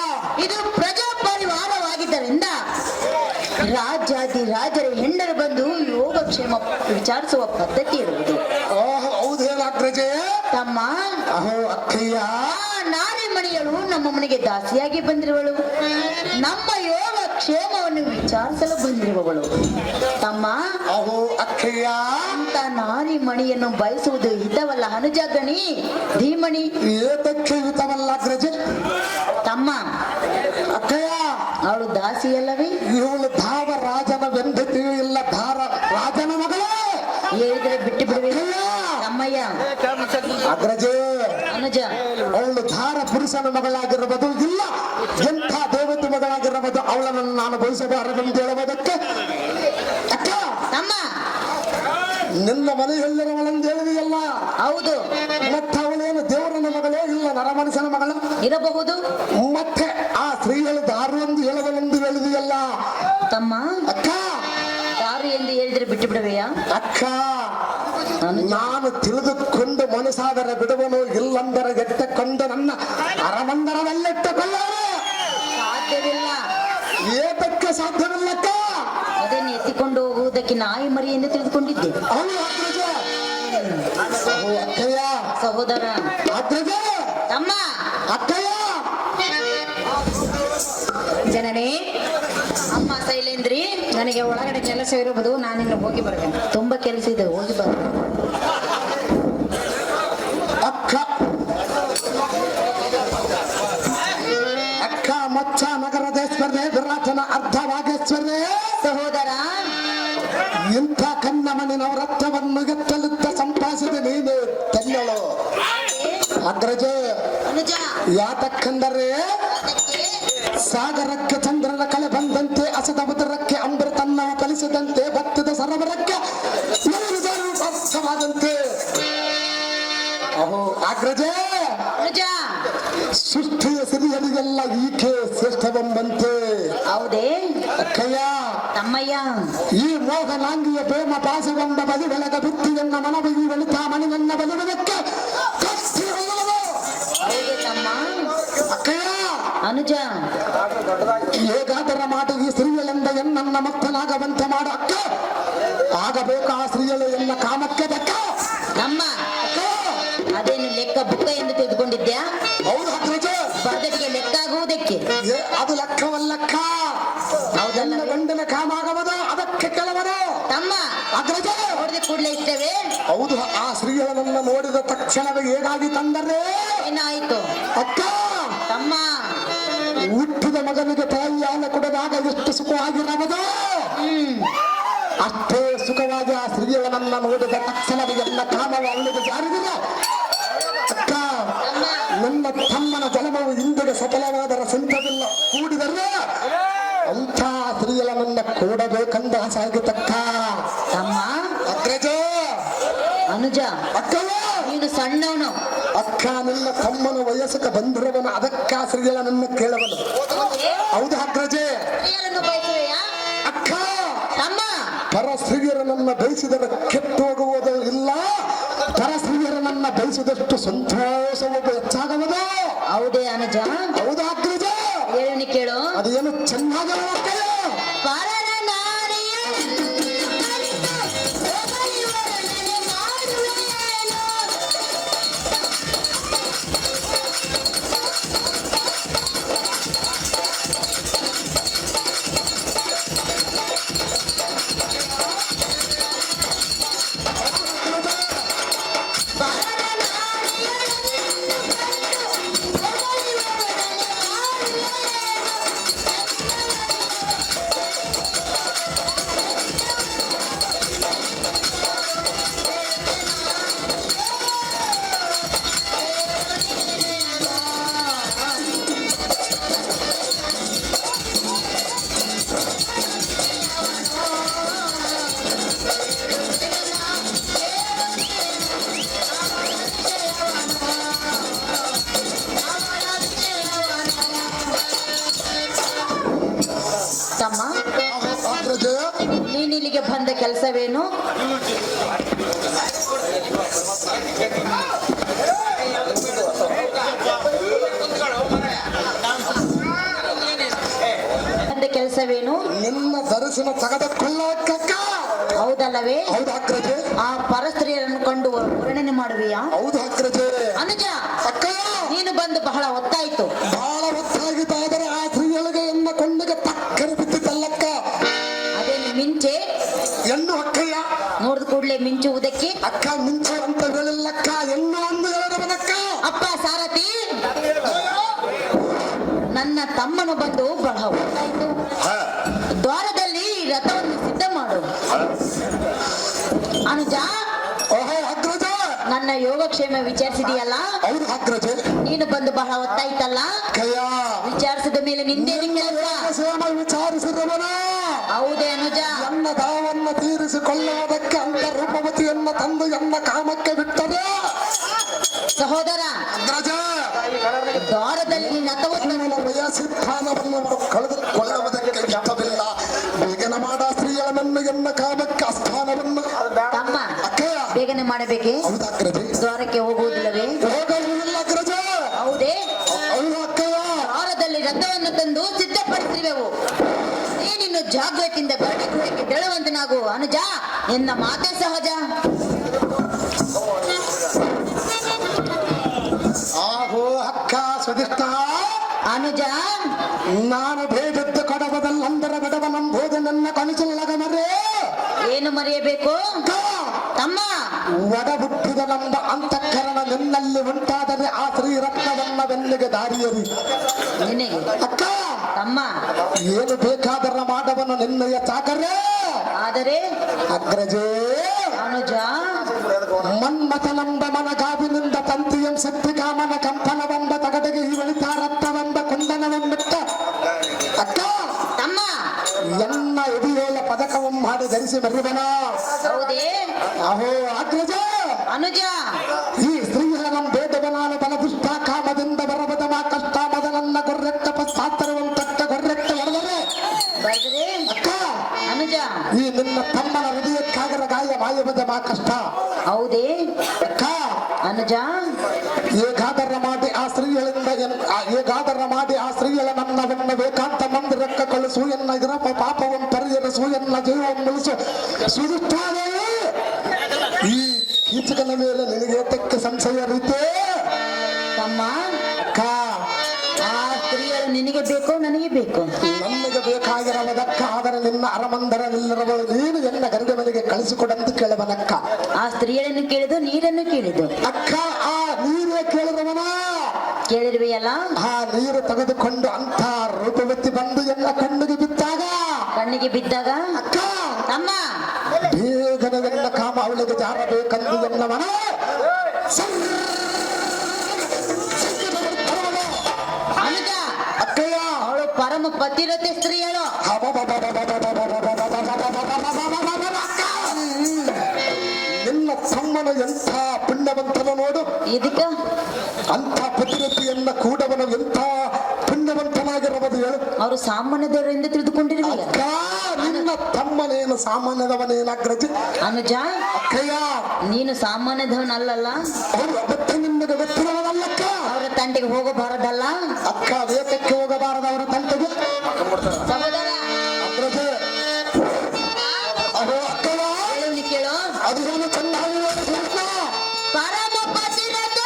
ಇದು ಪ್ರಜಾ ಪರಿವಾರವಾಗಿದ್ದರಿಂದ ರಾಜ್ಯಾದಿ ರಾಜರ ಹೆಣ್ಣರು ಬಂದು ಯೋಗಕ್ಷೇಮ ವಿಚಾರಿಸುವ ಪದ್ಧತಿ ಇರುವುದು. ಹೌದೇನು ಅಗ್ರಜೆ. ತಮ್ಮ, ಅಹೋ ಅಕ್ಕಯ್ಯ, ಆ ನಾರಿ ಮಣಿಯಳು ನಮ್ಮ ಮನೆಗೆ ದಾಸಿಯಾಗಿ ಬಂದಿರುವಳು. ನಮ್ಮ ಯೋಗ ಕ್ಷೇಮವನ್ನು ವಿಚಾರಿಸಲು ಬಂದಿರುವವಳು. ತಮ್ಮ, ಅಹೋ ಅಕ್ಕಯ್ಯ, ಅಂತ ನಾರಿ ಮಣಿಯನ್ನು ಬಯಸುವುದು ಹಿತವಲ್ಲ ಅನುಜಗಣಿ ಧೀಮಣಿ. ಏತಕ್ಕೆ ಹಿತವಲ್ಲ ಅಗ್ರಜ? ತಮ್ಮ, ಅಕ್ಕಯ್ಯ, ಅವಳು ದಾಸಿಯಲ್ಲವೇ? ಇವಳು ಧಾವ ರಾಜನ ವೆಂದತಿಯೂ ಇಲ್ಲ, ಧಾರ ರಾಜನ ಮಗಳೇ. ಹೇಳಿದರೆ ಬಿಟ್ಟು ಬಿಡುವೆ ತಮ್ಮಯ್ಯ. ಅಗ್ರಜೆ, ಅನುಜ, ಅವಳು ಧಾರ ಪುರುಷನ ಮಗಳಾಗಿರಬಹುದು, ಇಲ್ಲ ಎಂಥ ದೇವತೆ ಮಗಳಾಗಿರಬಹುದು. ಅವಳನ್ನು ನಾನು ಬಯಸಬಾರದೆಂದು ಹೇಳುವುದಕ್ಕೆ ಅಕ್ಕ, ತಮ್ಮ, ನಿನ್ನ ಮನೆಯಲ್ಲಿರುವಳೆಂದು ಹೇಳಿದೆಯಲ್ಲ, ಹೌದು. ಮತ್ತೆ ಅವಳೇನು ದೇವರನ ಮಗಳೇ, ಇಲ್ಲ ನರಮನುಷ್ಯನ ಮಗಳ ಇರಬಹುದು. ಮತ್ತೆ ಆ ಸ್ತ್ರೀಗಳು ದಾರು ಎಂದು ಹೇಳುವಳೆಂದು ಹೇಳಿದೆಯಲ್ಲ ತಮ್ಮ, ಅಕ್ಕ. ಯಾರು ಎಂದು ಹೇಳಿದ್ರೆ ಬಿಟ್ಟು ಬಿಡುವೆಯಾ? ಅಕ್ಕ, ನಾನು ತಿಳಿದುಕೊಂಡು ಮನಸ್ಸಾದರೆ ಬಿಡುವನು, ಇಲ್ಲಂದರೆ ಎತ್ತಕೊಂಡು ನನ್ನ ಅರಮಂದರದಲ್ಲಿಟ್ಟುಕೊಳ್ಳೋರು. ಸಾಧ್ಯವಿಲ್ಲ. ಏತಕ್ಕೆ ಸಾಧ್ಯವಿಲ್ಲಕ್ಕ? ಅದನ್ನು ಎತ್ತಿಕೊಂಡು ಹೋಗುವುದಕ್ಕೆ ನಾಯಿ ಮರಿ ಎಂದು ತಿಳಿದುಕೊಂಡಿದ್ದೆ. ಅವಳು ಅಗ್ರಜ. ಅಹೋ ಅಕ್ಕಯ್ಯ, ಸಹೋದರ, ಅಗ್ರಜ, ತಮ್ಮ, ಅಕ್ಕಯ್ಯ. ಜನನೇ, ಅಮ್ಮ ಶೈಲೇಂದ್ರಿ, ನನಗೆ ಒಳಗಡೆ ಕೆಲಸ ಇರುವುದು, ನಾನಿನ್ನು ಹೋಗಿ ಬರ್ತೇನೆ. ತುಂಬಾ ಕೆಲಸ ಇದೆ, ಹೋಗಿ ಬರ. ಅಕ್ಕ, ಅಕ್ಕ ಮಚ್ಚ ನಗರದೇಶ್ವರೇ, ವಿರಾಟನ ಅರ್ಧವಾಗೇಶ್ವರೇ. ಸಹೋದರ, ಇಂಥ ಕನ್ನಮನಿನ ರಕ್ತವನ್ನು ಎತ್ತಲಿದ್ದ ಸಂಪಾದಿಸಿದ ನೀನು ತೆನ್ನಳು. ಅಗ್ರಜೆ, ಅನುಜ, ಯಾತಕ್ಕೆಂದರೆ ಸಾಗರಕ್ಕೆ ಚಂದ್ರನ ಕಳೆ ಬಂದಂತೆ, ಅಸದ ಉದರಕ್ಕೆ ಅಮೃತನ್ನವು ಕಲಿಸಿದಂತೆ, ಭತ್ತದ ಸರೋವರಕ್ಕೆ ಅರ್ಥವಾದಂತೆ. ಅಹೋ ಅಗ್ರಜೆ, ಅನುಜ, ಸೃಷ್ಟಿಯ ಸಿರಿಯರಿಗೆಲ್ಲ ಈಕೆ ಶ್ರೇಷ್ಠವೆಂಬಂತೆ. ಹೌದೇ ಅಕ್ಕಯ್ಯ, ತಮ್ಮಯ್ಯ, ಈ ಮೋಹನಾಂಗಿಯ ಪ್ರೇಮ ಪಾಸವೆಂಬ ಬಲಿ ಬೆಳಗ ಬುದ್ಧಿಯನ್ನ ಮನವಿ ಬೆಳಿತಾ ಮಣಿಯನ್ನ ಬಲಿಯುವುದಕ್ಕೆ ಹೌದು ತಮ್ಮ. ಅಕ್ಕಯ್ಯ, ಅನುಜ, ಹೇಗಾದರ ಮಾಡು ಈ ಸ್ತ್ರೀಯಳೆಂದ ಎನ್ನ ಮಕ್ಕಳಾಗವಂತೆ ಮಾಡು ಅಕ್ಕ. ಆಗಬೇಕು ಆ ಸ್ತ್ರೀಯಳು ಎಲ್ಲ ಕಾಮಕ್ಕೆ ಬೆಕ್ಕ. ತಮ್ಮ, ಅಕ್ಕ, ಅದೇನು ಲೆಕ್ಕ ಬುಕ್ಕ ಎಂದು ತೆಗೆದುಕೊಂಡಿದ್ಯಾ? ಹೌದು ಅಗ್ರಜ, ಬರ್ದಟಿಗೆ ಲೆಕ್ಕ ಆಗುವುದಕ್ಕೆ. ಅದು ಲೆಕ್ಕವಲ್ಲಕ್ಕ. ಹೌದಲ್ಲ? ನನ್ನ ಗಂಡನ ಕಾಮ ಆಗಬಹುದು, ಅದಕ್ಕೆ ಕೆಲವರು. ತಮ್ಮ, ಅಗ್ರಜ, ನೋಡಿದ ಕೂಡಲೇ ಇಷ್ಟವೇ? ಹೌದು. ಆ ಸ್ತ್ರೀಯಳನ್ನ ನೋಡಿದ ತಕ್ಷಣವೇ ಹೇಗಾಗಿ ತಂದರೆ ಏನಾಯಿತು? ಅಕ್ಕ, ತಮ್ಮ, ಹುಟ್ಟಿದ ಮಗನಿಗೆ ತಾಯಿ ಹಾಲು ಕೊಡದಾಗ ಎಷ್ಟು ಸುಖವಾಗಿರಬಹುದು, ಅಷ್ಟೇ ಸುಖವಾಗಿ ಆ ಸ್ತ್ರೀಯಳನ್ನ ನೋಡಿದ ತಕ್ಷಣವೇ ಎಲ್ಲ ಕಾಮವು ಅಲ್ಲಿಗೆ ಜಾರಿದಿಲ್ಲ. ಅಕ್ಕ, ನನ್ನ ತಮ್ಮನ ಜನ್ಮವು ಇಂದಿಗೆ ಸಫಲವಾದರ ಸಂತವಿಲ್ಲ, ಕೂಡಿದರೆ ಅಂಥ ಸ್ತ್ರೀಯಳನ್ನ ಕೂಡಬೇಕಂದ ಸಾಗಿತಕ್ಕ. ತಮ್ಮ, ಅಗ್ರಜ, ಅನುಜ, ಅಕ್ಕಯ್ಯ, ನೀನು ಸಣ್ಣವನು. ಅಕ್ಕ, ನಿನ್ನ ತಮ್ಮನ ವಯಸ್ಸಕ್ಕೆ ಬಂದಿರುವನು, ಅದಕ್ಕ ಸ್ತ್ರೀಯಳನ್ನ ಕೇಳವನು. ಹೌದು ಅಗ್ರಜೆ. ಸ್ತ್ರೀಯರನ್ನು ಬಯಸುವೆಯಾ? ಅಕ್ಕ, ತಮ್ಮ, ಪರ ಸ್ತ್ರೀಯರನ್ನ ಬಯಸಿದರೆ ಕೆಟ್ಟು ಹೋಗುವುದು ಇಲ್ಲ, ಪರ ಸ್ತ್ರೀಯರನ್ನ ಬಯಸಿದಷ್ಟು ಸಂತೋಷವು ಹೆಚ್ಚಾಗುವುದು. ಹೌದೇ ಅನುಜ? ಹೌದು ಅಗ್ರಜ. ಹೇಳಿ ಕೇಳು. ಅದೇನು ಚೆನ್ನಾಗಿರೋ ಅಕ್ಕಯ್ಯ. ಪರನ ನಾರಿಯ ತಮ್ಮ, ಅಗ್ರಜ, ನೀನಿಲ್ಲಿಗೆ ಬಂದ ಕೆಲಸವೇನು? ಬಂದ ಕೆಲಸವೇನು? ನಿನ್ನ ದರ್ಶನ ತೆಗೆದುಕೊಳ್ಳಕ್ಕ. ಹೌದಲ್ಲವೇ? ಹೌದು ಅಗ್ರಜೆ. ಆ ಪರಸ್ತ್ರೀಯರನ್ನು ಕಂಡು ವರ್ಣನೆ ಮಾಡುವೆಯಾ? ಹೌದು ಅಗ್ರಜೆ. ಅನುಜ, ಅಕ್ಕ, ನೀನು ಬಂದು ಬಹಳ ಹೊತ್ತಾಯ್ತು. ಬಹಳ ಹೊತ್ತಾಗಿದ್ದಾದರೆ ಆ ಸ್ತ್ರೀಯೊಳಗೆ ಎನ್ನ ಕೊಂಡಗೆ ತಕ್ಕರೆ ಬಿದ್ದಿದ್ದಲ್ಲಕ್ಕ. ಅದೇನು ಮಿಂಚೆ ಹೆಣ್ಣು ಅಕ್ಕಯ್ಯ. ನೋಡಿದ ಕೂಡಲೇ ಮಿಂಚುವುದಕ್ಕೆ ಅಕ್ಕ ಮಿಂಚು ಅಂತ ಹೇಳಿಲ್ಲಕ್ಕ, ಹೆಣ್ಣು ಅಂದು ಹೇಳಿದವನಕ್ಕ. ಅಪ್ಪ ಸಾರಥಿ, ನನ್ನ ತಮ್ಮನು ಬಂದು ಬಹಳ ಹೊತ್ತಾಯ್ತು. ದ್ವಾರದಲ್ಲಿ ರಥವನ್ನು ಸಿದ್ಧ ಮಾಡು. ಅನುಜ, ಓಹೋ ಅಗ್ರಜ, ನನ್ನ ಯೋಗಕ್ಷೇಮ ವಿಚಾರಿಸಿದೆಯಲ್ಲ? ಹೌದು ಅಗ್ರಜ. ನೀನು ಬಂದು ಬಹಳ ಹೊತ್ತಾಯ್ತಲ್ಲ, ಕಯ್ಯ ವಿಚಾರಿಸಿದ ಮೇಲೆ ನಿಂದೇನು ಕೆಲಸ? ಸೇಮ ವಿಚಾರಿಸಿದವನ ಹೌದೇ ಅನುಜ? ನನ್ನ ದಾವನ್ನ ತೀರಿಸಿಕೊಳ್ಳುವುದಕ್ಕೆ ಅಂತ ರೂಪವತಿಯನ್ನ ತಂದು ಎನ್ನ ಕಾಮಕ್ಕೆ ಬಿಟ್ಟರೆ ಸಹೋದರ, ಅಗ್ರಜ ದ್ವಾರದಲ್ಲಿ ರಥವನ್ನು ವಯಸ್ಸಿಸ್ಥಾನವನ್ನು ಕಳೆದುಕೊಳ್ಳುವುದಕ್ಕೆ ಇಷ್ಟವಿಲ್ಲ. ಬೇಗನೆ ಮಾಡ ಸ್ತ್ರೀಯಳನ್ನು ಎನ್ನ ಕಾಮಕ್ಕೆ ಅಸ್ಥಾನವನ್ನು. ತಮ್ಮ, ಅಕ್ಕಯ್ಯ ಬೇಗನೆ ಮಾಡಬೇಕೆ? ಹೌದು ಅಗ್ರಜ. ದ್ವಾರಕ್ಕೆ ಹೋಗುವುದಿಲ್ಲವೇ? ಹೋಗುವುದಿಲ್ಲ ಅಗ್ರಜ. ಹೌದೇ? ಹೌದು ಅಕ್ಕಯ್ಯ. ದ್ವಾರದಲ್ಲಿ ರಥವನ್ನು ತಂದು ಸಿದ್ಧಪಡಿಸಿರುವೆವು. ನೀನಿನ್ನು ಜಾಗ್ರತೆಯಿಂದ ಗರ್ಭಗೃಹಕ್ಕೆ ತೆರಳುವಂತನಾಗು. ಅನುಜ, ಎನ್ನ ಮಾತೆ ಸಹಜ. ಆಹೋ ಅಕ್ಕ ಸುಧಿಷ್ಠ, ಅನುಜ, ನಾನು ಬೇಡದ್ದು ಕಡಬದಲ್ಲಂದರ ಗಡವನಂಬೋದು ನನ್ನ ಕನಸಲ್ಲಗ ಮರೇ. ಏನು ಮರೆಯಬೇಕು ತಮ್ಮ? ಒಡಬುಟ್ಟಿದ ನಮ್ಮ ಅಂತಃಕರಣ ನಿನ್ನಲ್ಲಿ ಉಂಟಾದರೆ ಆ ಶ್ರೀರತ್ನವನ್ನ ಬೆನ್ನಿಗೆ ದಾರಿಯರಿ. ನಿನಗೆ ಅಕ್ಕ ತಮ್ಮ ಏನು ಬೇಕಾದರ ಮಾಡವನು ನಿನ್ನಯ ಚಾಕರೇ. ಆದರೆ ಅಗ್ರಜೇ ಅನುಜ, ಮನ್ಮಥನೆಂಬ ಮನಗಾವಿನಿಂದ ತಂತಿಯಂ ಶಕ್ತಿ ಕಾಮನ ಕಂಪನವೆಂಬ ತಗಡೆಗೆ ಇವಳಿತಾ ರತ್ನವೆಂಬ ಕುಂದನವೆಂಬಿಟ್ಟ ಅಕ್ಕ ತಮ್ಮ ಎನ್ನ ಎದೆಯೋಲ ಪದಕವಂ ಮಾಡಿ ಧರಿಸಿ ಮರಿವನ. ಹೌದೇ? ಅಹೋ ಅಗ್ರಜ, ಅನುಜ, ಈ ಸ್ತ್ರೀಯರಂ ಬೇಡವನಾನ ಬಲದುಷ್ಟ ಕಾಮದಿಂದ ಬರಬದ ಮಾ ಕಷ್ಟ ಮದನನ್ನ ಗೊರ್ರೆಟ್ಟ ಪಶ್ಚಾತ್ತರವಂ ತಕ್ಕ ಗೊರ್ರೆಟ್ಟ ಹೊಡೆದರೆ ಬರೆದರೆ ಅಕ್ಕ ಅನುಜ, ಈ ನಿನ್ನ ತಮ್ಮನ ಹೃದಯಕ್ಕಾಗರ ಗಾಯ ಮಾಯಬದ ಮಾ ಕಷ್ಟ. ಹೌದೇ? ಅಕ್ಕ ಅನುಜ, ಹೇಗಾದರ ಮಾಡಿ ಆ ಸ್ತ್ರೀಯಳಿಂದ ಹೇಗಾದರ ಮಾಡಿ ಆ ಸ್ತ್ರೀಯಳ ನನ್ನವನ್ನ ವೇಕಾಂತ ಮಂದಿರಕ್ಕ ಕಳಿಸು. ಎನ್ನ ಇದರ ಪಾಪವನ್ನು ಪರಿಹರಿಸು, ಎನ್ನ ಜೀವವನ್ನು ಉಳಿಸು. ಸುದುಷ್ಟಾನೇ, ಈ ಕೀಚಕನ ಮೇಲೆ ನಿನಗೆ ಏತಕ್ಕೆ ಸಂಶಯ ರೀತೆ? ತಮ್ಮ, ಅಕ್ಕ ಆ ಸ್ತ್ರೀಯರು ನಿನಗೆ ಬೇಕೋ ನನಗೆ ಬೇಕೋ? ನಮಗೆ ಬೇಕಾಗಿರುವುದಕ್ಕ. ಆದರೆ ನಿನ್ನ ಅರಮಂದರ ನಿಲ್ಲಿರಬಹುದು. ನೀನು ಎನ್ನ ಗಂಡ ಮನೆಗೆ ಕಳಿಸಿಕೊಡಂತ ಕೇಳವನಕ್ಕ. ಆ ಸ್ತ್ರೀಯರನ್ನು ಕೇಳಿದು ನೀರನ್ನು ಕೇಳಿದು ಅಕ್ಕ ಆ ನೀರೇ ಕೇಳಿದವನ. ಕೇಳಿರುವೆಯಲ್ಲ? ಆ ನೀರು ತೆಗೆದುಕೊಂಡು ಅಂತ ರೂಪವತಿ ಬಂದು ಎನ್ನ ಕಣ್ಣಿಗೆ ಬಿದ್ದಾಗ ಅಕ್ಕ ತಮ್ಮ ಬೇಗನೆ ಎನ್ನ ಕಾಮ ಅವಳಿಗೆ ಜಾರಬೇಕಂದು ಎನ್ನವನ ಅನುಜ, ಅಕ್ಕಯ್ಯ ಅವಳು ಪರಮ ಪತಿರತೆ ಸ್ತ್ರೀಯಳು. ನಿನ್ನ ತಮ್ಮನ ಎಂಥ ಪುಣ್ಯವಂತನ ನೋಡು. ಇದಕ್ಕ ಅಂಥ ಪತಿರತಿಯನ್ನ ಕೂಡವನು ಎಂಥ ಪುಣ್ಯವಂತನಾಗಿರಬಹುದು ಹೇಳು. ಅವರು ಸಾಮಾನ್ಯದವರು ಎಂದು ತಿಳಿದುಕೊಂಡಿರುವೆ. ಅಕ್ಕ ನಿನ್ನ ತಮ್ಮನೇನು ಸಾಮಾನ್ಯದವನೇನಾಗ್ರಜಿ? ಅನುಜ, ಅಕ್ಕಯ್ಯ ನೀನು ಸಾಮಾನ್ಯದವನಲ್ಲ. ಅವರು ಅವತ್ತು ನಿಮಗೆ ಗೊತ್ತಿರೋದಲ್ಲಕ್ಕ. ಅವರ ತಂಟೆಗೆ ಹೋಗಬಾರದಲ್ಲ. ಅಕ್ಕ ವೇತಕ್ಕೆ ಹೋಗಬಾರದು ಅವರ ತಂಟೆಗೆ. ಸಹೋದರ, ಅಗ್ರಜೆ ಅಹೋ ಅಕ್ಕಯ್ಯ ಹೇಳು ಕೇಳು. ಅದು ಏನು ಚೆನ್ನಾಗಿ ಹೇಳ್ತಿರ್ತ. ಪರಮ ಪತಿರತೆ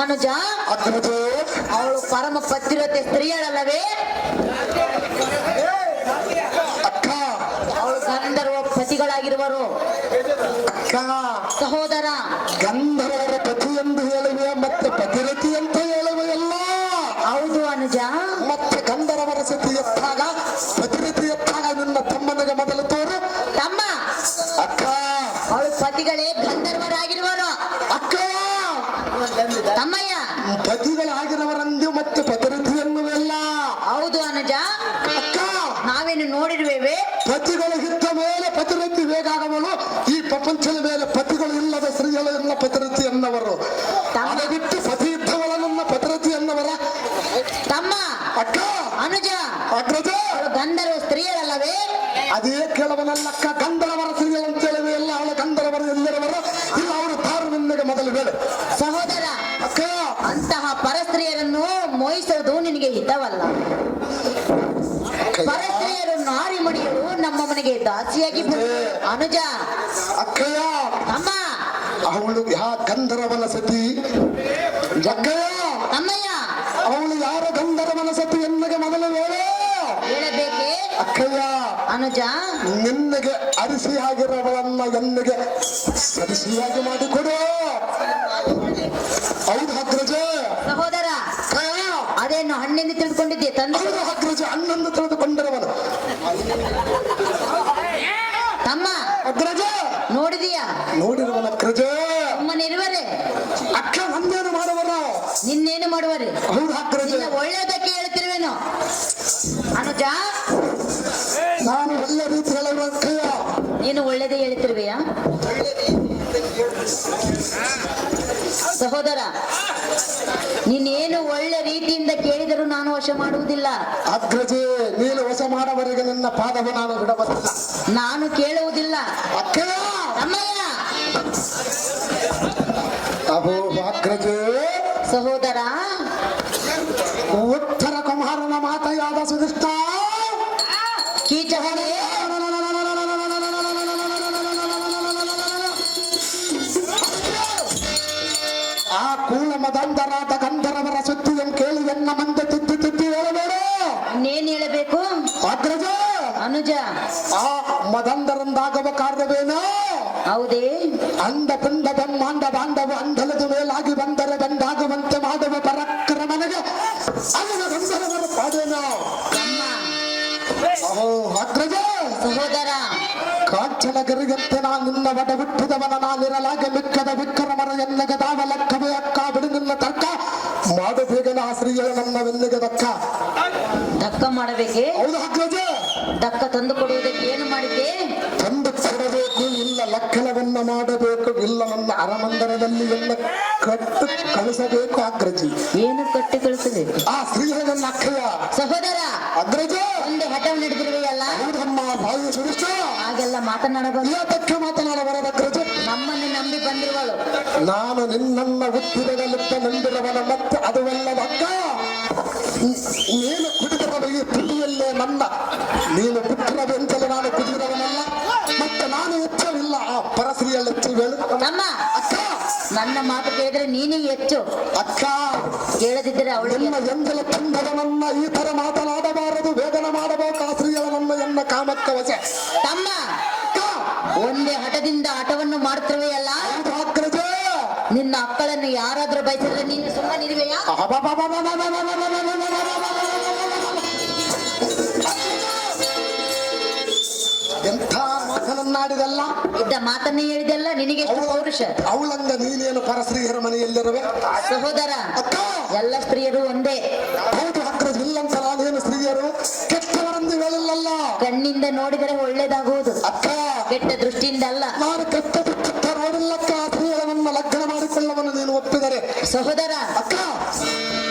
ಅನುಜ, ಅಗ್ರಜೆ ಅವಳು ಪರಮ ಪತಿರತೆ ಸ್ತ್ರೀಯಳಲ್ಲವೇ? ಅಕ್ಕ ಅವಳು ಗಂಧರ್ವ ಪತಿಗಳಾಗಿರುವರು. ಅಕ್ಕ ಸಹೋದರ, ಗಂಧರ್ವರ ಪತಿ ಎಂದು ಹೇಳುವೆ ಮತ್ತೆ ಪತಿರತಿ ಅಂತ ಹೇಳುವೆ ಎಲ್ಲ. ಹೌದು ಅನುಜ. ಮತ್ತೆ ಪತಿರತಿ ವೇಗಾಗವಳು ಈ ಪ್ರಪಂಚದ ಮೇಲೆ ಪತಿಗಳು ಇಲ್ಲದ ಸ್ತ್ರೀಗಳೆಲ್ಲ ಪತಿರತಿ ಎನ್ನವರು. ಅದ ಬಿಟ್ಟು ಪತಿ ಇದ್ದವಳ ನನ್ನ ಪತಿರತಿ ಎನ್ನವರ. ತಮ್ಮ ಅಕ್ಕ ಅನುಜ ಅಗ್ರಜ ಅವಳು ಗಂಧರ್ವ ಸ್ತ್ರೀಯರಲ್ಲವೇ? ಅದೇ ಕೇಳವನಲ್ಲಕ್ಕ. ಗಂಧರ್ವರ ಸ್ತ್ರೀಗಳು ಅಂತೇಳಿವೆ ಎಲ್ಲ. ಅವಳ ಗಂಧರ್ವರು ಎಲ್ಲರವರು ಇಲ್ಲ. ಅವರು ತಾರು ನಿನ್ನಗೆ ಮೊದಲು ಬೇಡ ಸಹೋದರ, ಅಕ್ಕ. ಅಂತಹ ಪರಸ್ತ್ರೀಯರನ್ನು ಮೋಹಿಸುವುದು ನಿನಗೆ ಹಿತವಲ್ಲ. ಪರಸ್ತ್ರೀಯರು ನಾರಿ ಮಣಿಯರು ನಮ್ಮ ಮನೆಗೆ ದಾಸಿಯಾಗಿ ಬಂದರು. ಅನುಜ ಅಕ್ಕಯ್ಯ ಅಮ್ಮ ಅವಳು ಯಾ ಗಂಧರ್ವನ ಸತಿ. ಅಕ್ಕಯ್ಯ ಅಮ್ಮಯ್ಯ ಅವಳು ಯಾರ ಗಂಧರ್ವನ ಸತಿ ಎನ್ನಗೆ ಮೊದಲು ಹೇಳು. ಹೇಳಬೇಕೆ? ಅಕ್ಕಯ್ಯ ಅನುಜ ನಿನ್ನಗೆ ಅರಿಸಿಯಾಗಿರುವವನ್ನ ಎನ್ನಗೆ ಸರಿಸಿಯಾಗಿ ಮಾಡಿಕೊಡು. ಹೌದು ಅಗ್ರಜ. ಸಹೋದರ, ಅಕ್ಕಯ್ಯ ಅದೇನು ಹಣ್ಣೆಂದು ತಿಳಿದುಕೊಂಡಿದ್ದೆ ತಂದೆ? ಹೌದು ಅಗ್ರಜ. ಅಣ್ಣಂದು ತಿಳಿದುಕೊಂಡಿರುವನು ತಮ್ಮ ಅಗ್ರಜ. ನೋಡಿದೀಯಾ? ನೋಡಿರುವನ ಅಗ್ರಜ. ಅಮ್ಮನಿರುವರೆ ಅಕ್ಕ ಒಂದೇನು ಮಾಡುವರು. ನಿನ್ನೇನು ಮಾಡುವರೆ? ಹೌದು ಅಗ್ರಜ. ನಿನ್ನ ಒಳ್ಳೆಯದಕ್ಕೆ ಹೇಳ್ತಿರುವೇನು ಅನುಜ? ನಾನು ಒಳ್ಳೆ ರೀತಿ ಹೇಳುವ ಅಕ್ಕಯ್ಯ. ನೀನು ಒಳ್ಳೆಯದೇ ಹೇಳ್ತಿರುವೆಯಾ ಸಹೋದರ? ನೀನೇನು ಒಳ್ಳೆ ರೀತಿಯಿಂದ ಕೇಳಿದರೂ ನಾನು ವಶ ಮಾಡುವುದಿಲ್ಲ. ಅಗ್ರಜೆ ನೀನು ವಶ ಮಾಡವರೆಗೆ ನನ್ನ ಪಾದವ ನಾನು ಬಿಡಬಲ್ಲ. ನಾನು ಕೇಳುವುದಿಲ್ಲ. ಅಕ್ಕಯ್ಯ ಅಮ್ಮಯ್ಯ ಅಹೋ ಅಗ್ರಜೆ. ಸಹೋದರ, ಉತ್ತರ ಕುಮಾರನ ಮಾತೆಯಾದ ಸುಧಿಷ್ಠ ಕೀಚಕನೇ ಆ ಕೂಲ ಮದಂಧರಾದ ಗಂಧರ್ವರ ಸುದ್ದಿಯನ್ನು ಕೇಳಿ ಎನ್ನ ಮಂದೆ ತಿದ್ದಿ ತಿದ್ದಿ ಹೇಳಬೇಡ. ಇನ್ನೇನು ಹೇಳಬೇಕು ಅಗ್ರಜ? ಅನುಜ ಆ ಮದಂಧರಂದಾಗವ ಕಾರ್ಯವೇನೋ? ಹೌದೇ? ಅಂಡ ಪಿಂಡ ಬ್ರಹ್ಮಾಂಡ ಬಾಂಧವ ಅಂಧಲದ ಮೇಲಾಗಿ ಬಂದರೆ ಬಂದಾಗುವಂತೆ ಮಾಡುವ ಪರಾಕ್ರಮನಿಗೆ ಅವನ ಗಂಧರ್ವರ ಪಾಡೇನೋ? ಅಮ್ಮ ಅಹೋ ಅಗ್ರಜ. ಸಹೋದರ, ಕಾಂಚನಗಿರಿಯಂತೆ ನಾ ನಿನ್ನ ಒಡ ಹುಟ್ಟಿದವನ ನಾನಿರಲಾಗೆ ಮಿಕ್ಕದ ವಿಕ್ರಮರ ಎನ್ನಗೆ ದಾವ ಲೆಕ್ಕವೇ ಅಕ್ಕ. ಬಿಡು ನಿನ್ನ ತರ್ಕ ಮಾಡು ಬೇಗನ ಆ ಸ್ತ್ರೀಯರು ನನ್ನ ಬೆನ್ನಿಗೆ ದಕ್ಕ. ಧಕ್ಕ ಮಾಡಬೇಕೆ? ಹೌದು ಅಗ್ರಜ. ಧಕ್ಕ ತಂದು ಕೊಡುವುದಕ್ಕೆ ಏನು ಮಾಡಿದ್ದೆ? ತಂದು ಕೊಡಬೇಕು, ಇಲ್ಲ ಲಕ್ಕಣವನ್ನ ಮಾಡಬೇಕು, ಇಲ್ಲ ನನ್ನ ಅರಮಂದಿರದಲ್ಲಿ ಎನ್ನ ಕಟ್ಟು ಕಳಿಸಬೇಕು ಅಗ್ರಜಿ. ಏನು ಕಟ್ಟಿ ಕಳಿಸಬೇಕು? ಆ ಸ್ತ್ರೀಯರು ನನ್ನ ಅಕ್ಕಯ್ಯ. ಸಹೋದರ, ಅಗ್ರಜ. ಒಂದೇ ಹಠ ನಡೆದಿರುವೆಯಲ್ಲ, ಹೌದಮ್ಮ ಬಾಯಿ ಸುರಿಸ. ಹಾಗೆಲ್ಲ ಮಾತನಾಡಬಲ್ಲ. ಯಾತಕ್ಕೆ ಮಾತನಾಡಬಾರದ ಅಗ್ರಜ? ನಮ್ಮನ್ನು ನಂಬಿ ಬಂದಿರುವಳು. ನಾನು ನಿನ್ನನ್ನ ಹುಟ್ಟಿದಲಿದ್ದ ನಂಬಿರವನ ಮತ್ತೆ ಅದುವಲ್ಲದ ಅಕ್ಕ. ನೀನು ಕುಡಿದವನು ಈ ತುಟಿಯಲ್ಲೇ ನನ್ನ. ನೀನು ಪುತ್ರವೆಂತಲೇ ನಾನು ಕುಡಿದವನಲ್ಲ, ಮತ್ತೆ ನಾನು ಹೆಚ್ಚವಿಲ್ಲ ಆ ಪರಸ್ತ್ರೀಯಲ್ಲಿ ಹೆಚ್ಚು ಹೇಳು ಅಮ್ಮ. ಅಕ್ಕ. ನನ್ನ ಮಾತು ಕೇಳಿದ್ರೆ ನೀನೇ ಹೆಚ್ಚು, ಅಕ್ಕ ಕೇಳದಿದ್ದರೆ ಅವಳಿಗೆ. ನಿಮ್ಮ ಎಂದಲ ತಂದವನನ್ನ ಈ ತರ ಮಾತನಾಡಬಾರದು. ವೇದನ ಮಾಡಬೇಕು ಆ ಸ್ತ್ರೀಯರನ್ನ ಎನ್ನ ಕಾಮಕ್ಕ ವಶ. ತಮ್ಮ, ಅಕ್ಕ ಒಂದೇ ಹಠದಿಂದ ಹಠವನ್ನು ಮಾಡುತ್ತಿರುವೆಯಲ್ಲ, ಹೌದು ಅಗ್ರಜ. ನಿನ್ನ ಅಕ್ಕಳನ್ನು ಯಾರಾದ್ರೂ ಬಯಸಿದ್ರೆ ನೀನು ಸುಮ್ಮನಿರುವೆಯಾ? ಎಂಥ ಮಾತನನ್ನಾಡಿದಲ್ಲ. ಇದ್ದ ಮಾತನ್ನೇ ಹೇಳಿದೆಲ್ಲ ನಿನಗೆ ಎಷ್ಟು ಪೌರುಷ. ಅವಳಂಗ ನೀನೇನು ಪರಸ್ತ್ರೀಯರ ಮನೆಯಲ್ಲಿರುವೆ? ಸಹೋದರ, ಅಕ್ಕ ಎಲ್ಲ ಸ್ತ್ರೀಯರು ಒಂದೇ. ಹೌದು ಅಗ್ರಜ. ಇಲ್ಲಂತ ನಾನೇನು ಸ್ತ್ರೀಯರು ಕೆಟ್ಟವರೆಂದು ಹೇಳಿಲ್ಲಲ್ಲ. ಕಣ್ಣಿಂದ ನೋಡಿದರೆ ಒಳ್ಳೇದಾಗುವುದು, ಅಕ್ಕ ಕೆಟ್ಟ ದೃಷ್ಟಿಯಿಂದ ಅಲ್ಲ. ನಾನು ಕೆಟ್ಟ ನೋಡಿಲ್ಲಕ್ಕ. ಆ ಸ್ತ್ರೀಯರನ್ನ ಲಗ್ನ ಮಾಡಿಕೊಳ್ಳವನ್ನು ನೀನು ಒಪ್ಪಿದರೆ. ಸಹೋದರ, ಅಕ್ಕ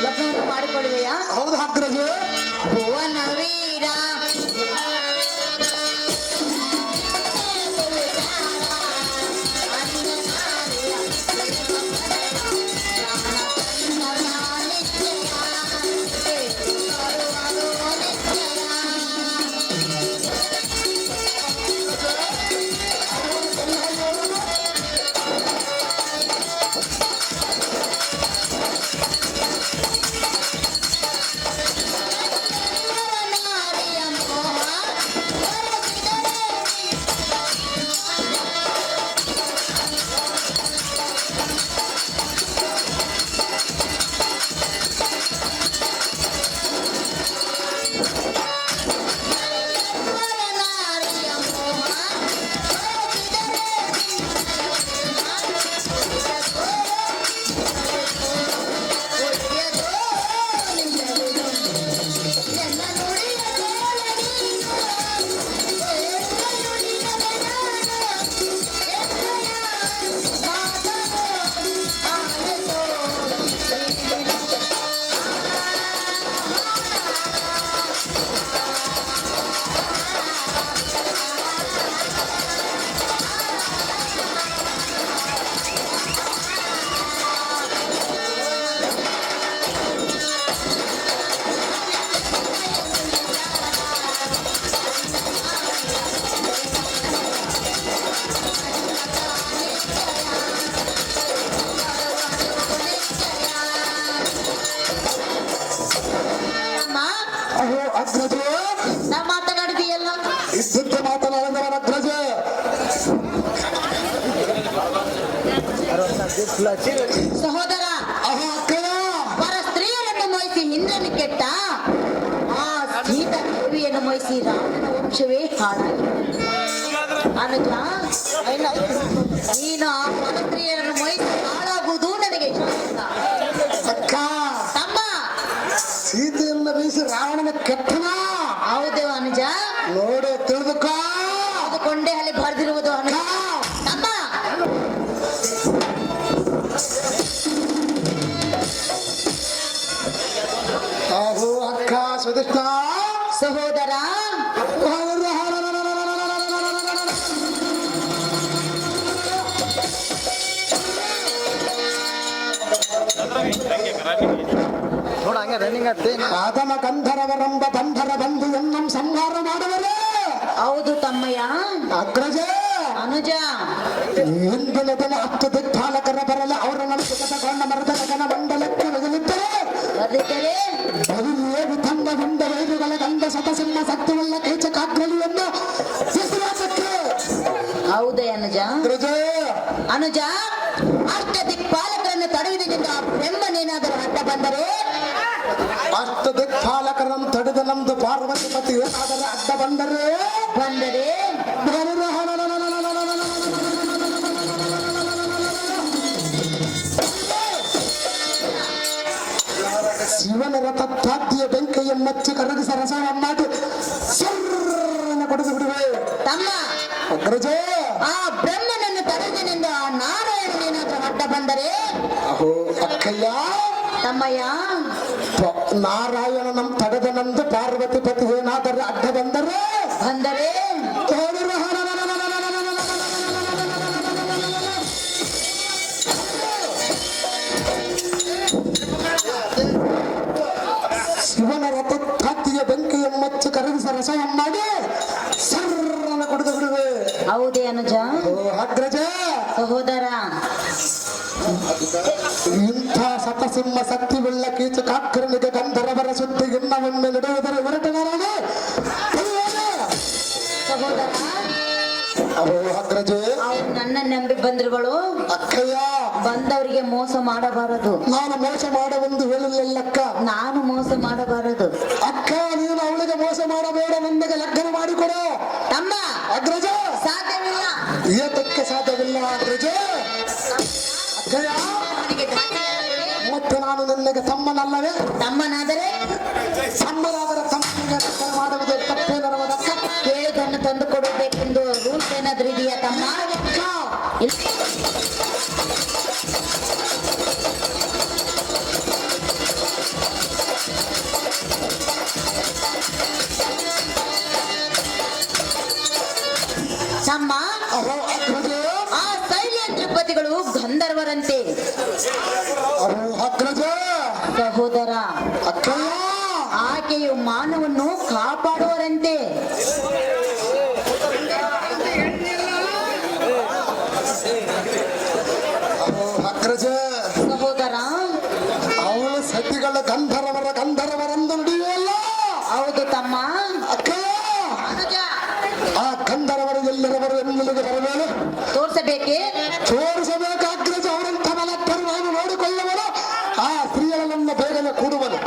ಲಗ್ನವನ್ನು ಮಾಡಿಕೊಳ್ಳುವೆಯಾ? ಹೌದು ಅಗ್ರಜ. ಭುವನ ವೀರ ಸಹೋದರ, ಅಹೋ ಅಕ್ಕಯ್ಯ, ಪರ ಸ್ತ್ರೀಯರನ್ನು ಮೋಹಿಸಿ ಇಂದ್ರನು ಕೆಟ್ಟ, ಆ ಸೀತಾ ದೇವಿಯನ್ನು ಮೋಹಿಸಿ ರಾಮನ ವಂಶವೇ ಹಾಳಾಗಿದೆ. ಅನುಜ, ನೀನು ಆ ಪರ ಸ್ತ್ರೀಯರನ್ನು ಮೋಹಿಸಿ ಹಾಳಾಗುವುದು ನನಗೆ ಇಷ್ಟ ಇಲ್ಲ. ಅಕ್ಕ ತಮ್ಮ, ಸೀತೆಯನ್ನ ಬೇಯಿಸಿ ರಾವಣನ ಕೆಟ್ಟನ ಹೌದು ಅನುಜ, ನೋಡು ತಿಳಿದುಕೋ. ಅದು ಕೊಂಡೆ ಹಲ್ಲಿ ಬರೆದಿರುವುದು ಅನುಜ. ತಮ್ಮ, ಅಹೋ ಅಕ್ಕ ಸುಧಿಷ್ಣ, ಸಹೋದರ, ಆದಮ ಗಂಧರ್ವರೆಂಬ ಬಂಧರ ಬಂಧು ಎನ್ನಂ ಸಂಹಾರ ಮಾಡುವರೇ. ಹೌದು ತಮ್ಮಯ್ಯ. ಅಗ್ರಜ, ಅನುಜ, ಇಂದಿನ ದಿನ 10 ದಿಕ್ಪಾಲಕರ ಬರಲು ಅವರ ನಮಗೆ ಕಥಗೊಂಡ ಮರದ ಗಗನ ಮಂಡಲಕ್ಕೆ ಬದಲಿದ್ದರೆ ಬರೆದಿದ್ದರೆ ಬದಲಿಯೇ ವಿಧಂಗ ವಿಂದ ವೈರುಗಳ ಗಂಧ ಸತಸಿಂಹ ಸತ್ಯವಲ್ಲ ಕೀಚಕಾಗ್ರಲಿಯನ್ನು ವಿಶ್ವಾಸಕ್ಕೆ. ಹೌದೇ ಅನುಜ. ಅಗ್ರಜ, ಅನುಜ, ಅಷ್ಟ ದಿಕ್ಪಾಲಕರನ್ನು ತಡೆಯುವುದರಿಂದ ಬ್ರಹ್ಮನೇನಾದರೂ ಅಡ್ಡ ಬಂದರೆ, 10 ದಿಕ್ಪಾಲಕರನ್ನು ತಡೆದ ನಮ್ದು ಪಾರ್ವತಿ ಪತಿ ಏನಾದರೂ ಅಡ್ಡ ಬಂದರೆ ಶಿವನ ರಥಾದ್ಯ ಬೆಂಕಿಯ ಮಚ್ಚಿ ಕರಗಿಸ ರಸವನ್ನಾಟಿ ಸರ್ರನ ಕೊಡದು ಬಿಡುವೆ. ತಮ್ಮ, ಅಗ್ರಜ, ಆ ಬ್ರಹ್ಮನನ್ನು ತಡೆಯುವುದರಿಂದ ನಾರಾಯಣನೇನಾದರೂ ಅಡ್ಡ ಬಂದರೆ, ಅಹೋ ಅಕ್ಕಯ್ಯ, ತಮ್ಮಯ್ಯ, ನಾರಾಯಣ ನಮ್ ತಡೆದ ನಂದು ಪಾರ್ವತಿ ಪತಿ ಏನಾದರೂ ಅಡ್ಡ ಬಂದರೆ ಶಿವನ ರಥಾದ್ಯ ಬೆಂಕಿಯ ಮಚ್ಚಿ ಕರಗಿಸ ರಸವನ್ನಾಡಿ ಸರ್ರನ ಕೊಡದು ಬಿಡುವೆ. ಹೌದೇ ಅನುಜ. ಅಗ್ರಜ, ಸಹೋದರ, ಇಂಥ ಸತಸಿಂಹ ಶಕ್ತಿವುಳ್ಳ ಕೀಚಕಾಗ್ರನಿಗೆ ಗಂಧರ್ವರ ಸುದ್ದಿ ಇನ್ನೊಮ್ಮೆ ನಡೆಯುವುದರ ಹೊರಟನಾರಾಗಿ ಸಹೋದರ, ಅಹೋ ಅಗ್ರಜೆ, ಅವ್ರು ನನ್ನ ನಂಬಿ ಬಂದ್ರುಗಳು. ಅಕ್ಕಯ್ಯ, ಬಂದವರಿಗೆ ಮೋಸ ಮಾಡಬಾರದು. ನಾನು ಮೋಸ ಮಾಡುವಂದು ಹೇಳಿಲ್ಲಕ್ಕ. ನಾನು ಮೋಸ ಮಾಡಬಾರದು. ಅಕ್ಕ, ನೀನು ಅವಳಿಗೆ ಮೋಸ ಮಾಡಬೇಡ, ನನಗೆ ಲಗ್ನ ಮಾಡಿಕೊಡು. ತಮ್ಮ, ಅಗ್ರಜ, ಸಾಧ್ಯವಿಲ್ಲ. ಏತಕ್ಕೆ ಸಾಧ್ಯವಿಲ್ಲ ಅಗ್ರಜ? ಅಕ್ಕಯ್ಯ, ಅವನಿಗೆ ದಾರಿಯಾದರೆ ಮತ್ತೆ ನಾನು ನಿನ್ನಗೆ ತಮ್ಮನಲ್ಲವೇ? ತಮ್ಮನಾದರೆ ತಮ್ಮನಾದರೆ ತಮ್ಮನಿಗೆ ಲಗ್ನ ಮಾಡುವುದು ತಪ್ಪೇನರುವುದಕ್ಕ? ಕೇಳಿದನ್ನು ತಂದು ಕೊಡಬೇಕೆಂದು ರೂಲ್ಸ್ ಏನಾದ್ರೂ ಇದೆಯಾ ತಮ್ಮ? ಅಕ್ಕ, ಇಲ್ಲ. ತಮ್ಮ, ಅಹೋ ಅಗ್ರಜ, ಆ ಶೈಲೇಂದ್ರಪತಿಗಳು ಗಂಧರ್ವರಂತೆ. ಅಹೋ ಅಗ್ರಜ, ಸಹೋದರ, ಅಕ್ಕಯ್ಯ, ಆಕೆಯು ಮಾನವನ್ನು ಕಾಪಾಡುವರಂತೆ. ಅಹೋ ಅಗ್ರಜ, ಸಹೋದರ, ಅವಳು ಸತಿಗಳ ಗಂಧರ್ವರಂದು ನಡೆಯುವಲ್ಲ. ಹೌದು ತಮ್ಮ. ಅಕ್ಕ, ಅನುಜ, ಆ ಗಂಧರ್ವರು ಎಲ್ಲರವರು ಎಲ್ಲಿಗೆ ಬರಬೇಡ ತೋರ್ಸಬೇಕೆ? ತೋರಿಸಬೇಕು ಅಗ್ರಜ. ಅವರಂಥ ಮಲಪ್ಪರು ನಾನು ನೋಡಿಕೊಳ್ಳುವನು. ಆ ಸ್ತ್ರೀಯರನ್ನ ಬೇಗನೆ ಕೂಡುವನು.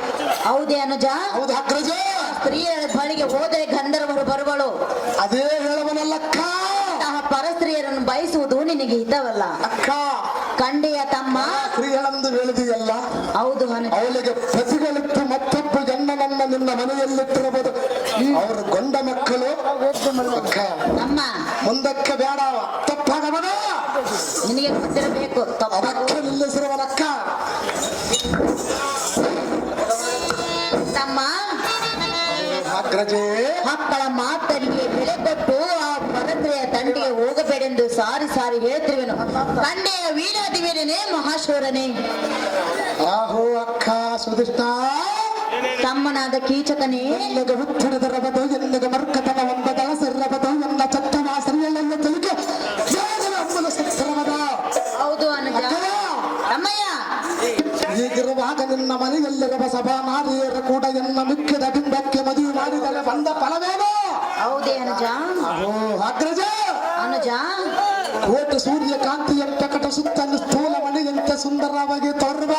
ಹೌದೇ ಅನುಜ. ಹೌದು ಅಗ್ರಜ, ಸ್ತ್ರೀಯರ ಬಳಿಗೆ ಹೋದರೆ ಗಂಧರ್ವರು ಬರುವಳು. ಅದೇ ಹೇಳುವನಲ್ಲಕ್ಕ. ಪರಸ್ತ್ರೀಯರನ್ನು ಬಯಸುವುದು ನಿನಗೆ ಹಿತವಲ್ಲ. ಅಕ್ಕ, ಕಂಡೆಯ ತಮ್ಮ. ಸ್ತ್ರೀಯಳೆಂದು ಹೇಳಿದೆಯಲ್ಲ, ಹೌದು ಅನುಜ. ಅವಳಿಗೆ ಪ್ರತಿಗಳಿಟ್ಟು ಮತ್ತೊಬ್ಬ ಜನ್ಮನನ್ನ ನಿನ್ನ ಮನೆಯಲ್ಲಿಟ್ಟಿರಬಹುದು. ಅವರು ಗೊಂಡ ಮಕ್ಕಳು. ಅಕ್ಕ, ತಮ್ಮ, ಮುಂದಕ್ಕೆ ಬೇಡ, ತಪ್ಪಾಗಬಾರ. ನಿನಗೆ ಗೊತ್ತಿರಬೇಕು. ಅದಕ್ಕೆ ನಿಲ್ಲಿಸಿರುವನಕ್ಕ. ತಮ್ಮ, ಅಗ್ರಜೇ, ಮಕ್ಕಳ ಮಾತರಿಗೆ ಬೆಲೆ ಕೊಟ್ಟು ಆ ಪರಸ್ತ್ರೀಯ ತಂಡಿಗೆ ಹೋಗಬೇಡೆಂದು ಸಾರಿ ಸಾರಿ ಹೇಳ್ತಿರುವೆನು. ಕಂಡೆಯ ವೀರಾದಿವೀರನೇ, ಮಹಾಶೂರನೇ. ಆಹೋ ಅಕ್ಕ ಸುಧಿಷ್ಠ, ತಮ್ಮನಾದ ಕೀಚಕನೇ, ಎಲ್ಲಿಗೆ ಹುಟ್ಟಿದ ರಬದು, ಎಲ್ಲಿಗೆ ಮರ್ಕತನ ಒಂಬದಳ ಸಿರ್ರಬದು, ಎಲ್ಲ ಚತ್ತನ ಸರಿಯಲ್ಲ ತಿಳಿಕೆ ಅಮ್ಮನ ಸತ್ತರಬದ. ಹೌದು ಅನುಜ. ತಮ್ಮಯ್ಯ, ಹೀಗಿರುವಾಗ ನಿನ್ನ ಮನೆಯಲ್ಲಿರುವ ಸಭಾ ನಾರಿಯರ ಕೂಡ ಎನ್ನ ಮಿಕ್ಕಿದ ಬಿಂಬಕ್ಕೆ ಮದುವೆ ಮಾಡಿದರೆ ಬಂದ ಫಲವೇನು? ಹೌದೇ ಅನುಜ. ಅಹೋ ಅಗ್ರಜ, ಅನುಜ, ಕೋಟಿ ಸೂರ್ಯ ಕಾಂತಿಯಂತೆ ಕಟ ಸುತ್ತಲು ಸ್ಥೂಲ ಮಣಿಯಂತೆ ಸುಂದರವಾಗಿ ತೋರುವ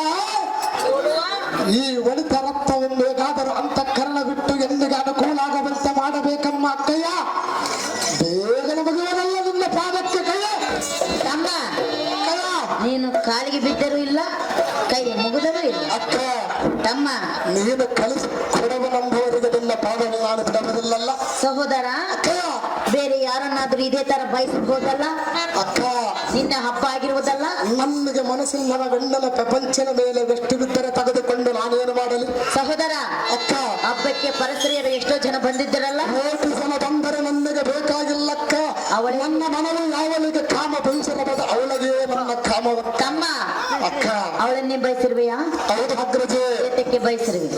ಈ ಒಳಿತ ರಕ್ತವನ್ನು ಹೇಗಾದರೂ ಅಂತಃಕರಣ ಬಿಟ್ಟು ಎಲ್ಲಿಗೆ ಅನುಕೂಲ ಆಗದಂತೆ ಮಾಡಬೇಕಮ್ಮ ಅಕ್ಕಯ್ಯ. ಬೇಗನೆ ಮಗುವನಲ್ಲ ನಿನ್ನ ಪಾದಕ್ಕೆ ಕೈಯ. ತಮ್ಮ ಅಕ್ಕಯ್ಯ, ನೀನು ಕಾಲಿಗೆ ಬಿದ್ದರೂ ಇಲ್ಲ, ಕೈ ಮುಗಿದರೂ ಇಲ್ಲ. ಅಕ್ಕ ತಮ್ಮ ನೀನು ಕಳಿಸಿ ಕೊಡವನಂಬುವರಿಗೆ ನಿನ್ನ ಪಾದವನ್ನು ನಾನು ಬಿಡಬದಿಲ್ಲಲ್ಲ. ಸಹೋದರ, ಅಕ್ಕಯ್ಯ, ಬೇರೆ ಯಾರನ್ನಾದ್ರೂ ಇದೇ ತರ ಬಯಸಬಹುದಲ್ಲ? ಅಕ್ಕ ನಿನ್ನ ಹಬ್ಬ ಆಗಿರುವುದಲ್ಲ? ನನ್ನಿಗೆ ಮನಸ್ಸಿಲ್ಲದ ಗಂಡನ ಪ್ರಪಂಚದ ಮೇಲೆ ಎಷ್ಟು ಬಿದ್ದರೆ ತೆಗೆದುಕೊಂಡು ನಾನೇನು ಮಾಡಲಿ? ಸಹೋದರ, ಅಕ್ಕ ಹಬ್ಬಕ್ಕೆ ಪರಸ್ತ್ರೀಯರು ಎಷ್ಟೋ ಜನ ಬಂದಿದ್ದರಲ್ಲ? ಕೋಟಿ ಸಲ ಬಂದರೆ ನನಗೆ ಬೇಕಾಗಿಲ್ಲಕ್ಕ. ನನ್ನ ಮನವು ಯಾವಳಿಗೆ ಕಾಮ ಬಯಸಿರಬಹುದು ಅವಳಿಗೆ ನನ್ನ ಕಾಮ. ತಮ್ಮ ಅಕ್ಕ ಅವಳನ್ನೇ ಬಯಸಿರುವೆಯಾ? ಹೌದು ಅಗ್ರಜೆ. ಏತಕ್ಕೆ ಬಯಸಿರುವೆ?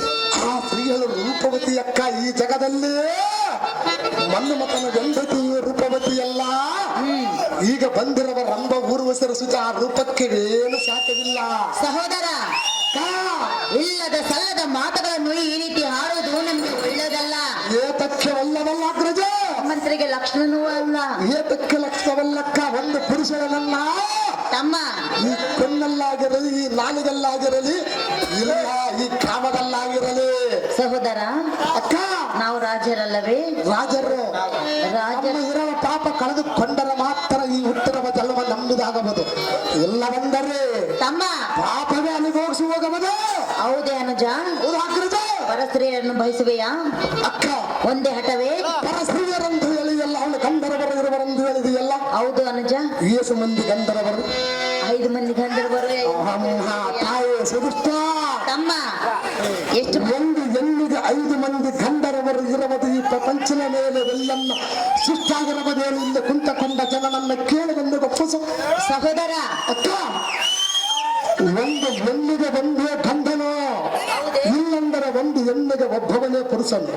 ಆ ಸ್ತ್ರೀಯಳು ರೂಪವತಿ ಅಕ್ಕ. ಈ ಜಗದಲ್ಲಿ ಮನ್ಮಥನ ಗಂಡತಿ ರೂಪವತಿಯಲ್ಲ. ಈಗ ಬಂದಿರುವ ರಂಭ ಊರ್ವಶರ ಸುಜ ಆ ರೂಪಕ್ಕೆ ಏನು ಶಾಖವಿಲ್ಲ. ಸಹೋದರ, ಅಕ್ಕ, ಇಲ್ಲದ ಸಲ್ಲದ ಮಾತುಗಳನ್ನು ಈ ರೀತಿ ಹಾಡುವುದು ನಮಗೆ ಒಳ್ಳೆಯದಲ್ಲ. ಏತಕ್ಕೆ ಒಲ್ಲವಲ್ಲ ಅಗ್ರಜೆ. ಮಂತ್ರಿಗೆ ಲಕ್ಷಣನೂ ಅಲ್ಲ. ಏತಕ್ಕೆ ಲಕ್ಷಣವಲ್ಲಕ್ಕ. ಒಂದು ಪುರುಷನನ್ನ ತಮ್ಮ ಈ ಕಣ್ಣಲ್ಲಾಗಿರಲಿ, ಈ ನಾಲಿಗಲ್ಲಾಗಿರಲಿ, ಇಲ್ಲ ಈ ಕಾಮದಲ್ಲಾಗಿರಲಿ. ಸಹೋದರ, ಅಕ್ಕ ನಾವು ರಾಜರಲ್ಲವೇ? ರಾಜರು ರಾಜ ನಮ್ಮ ಇರುವ ಪಾಪ ಕಳೆದುಕೊಂಡರೆ ಮಾತ್ರ ಈ ಹುಟ್ಟಿರುವ ಜನ್ಮ ನಮ್ಮದಾಗಬಹುದು. ಇಲ್ಲವೆಂದರೆ ತಮ್ಮ ಪಾಪವೇ ಅನುಭವಿಸಿ ಹೋಗಬಹುದು. ಹೌದೇ ಅನುಜ? ಹೌದು ಅಗ್ರಜ. ಪರಸ್ತ್ರೀಯರನ್ನು ಬಯಸುವೆಯಾ? ಅಕ್ಕ ಒಂದೇ ಹಠವೇ? ಪರಸ್ತ್ರೀಯರೆಂದು ಹೇಳಿ ಎಲ್ಲ ಅವಳು ಗಂಧರ್ವರು ಇರುವರೆಂದು ಹೇಳಿದೆಯಲ್ಲ. ಹೌದು ಅನುಜ. ಏಸು ಮಂದಿ ಗಂಧರ್ವರು? 5 ಮಂದಿ ಗಂಧರ್ವರು. ತಾಯಿ ಸುದುಷ್ಟ. ತಮ್ಮ ಎಷ್ಟು ಒಂದು ಎಲ್ಲಿಗೆ 5 ಮಂದಿ ಗಂಧರ್ವರು ಇರುವುದು ಈ ಪ್ರಪಂಚದ ಮೇಲೆ ಎಲ್ಲನ್ನ ಸುಷ್ಟಾಗಿರಬಹುದೇನು? ಇಲ್ಲಿ ಕುಂತಕೊಂಡ ಜನನನ್ನು ಕೇಳಿಕೊಂಡು ಒಪ್ಪಿಸು. ಸಹೋದರ, ಅಕ್ಕ, ಒಂದು ಹೆಣ್ಣಿಗೆ ಒಂದೇ ಗಂಧನು, ಇಲ್ಲಂದರೆ ಒಂದು ಹೆಣ್ಣಿಗೆ ಒಬ್ಬವನೇ ಪುರುಷನು.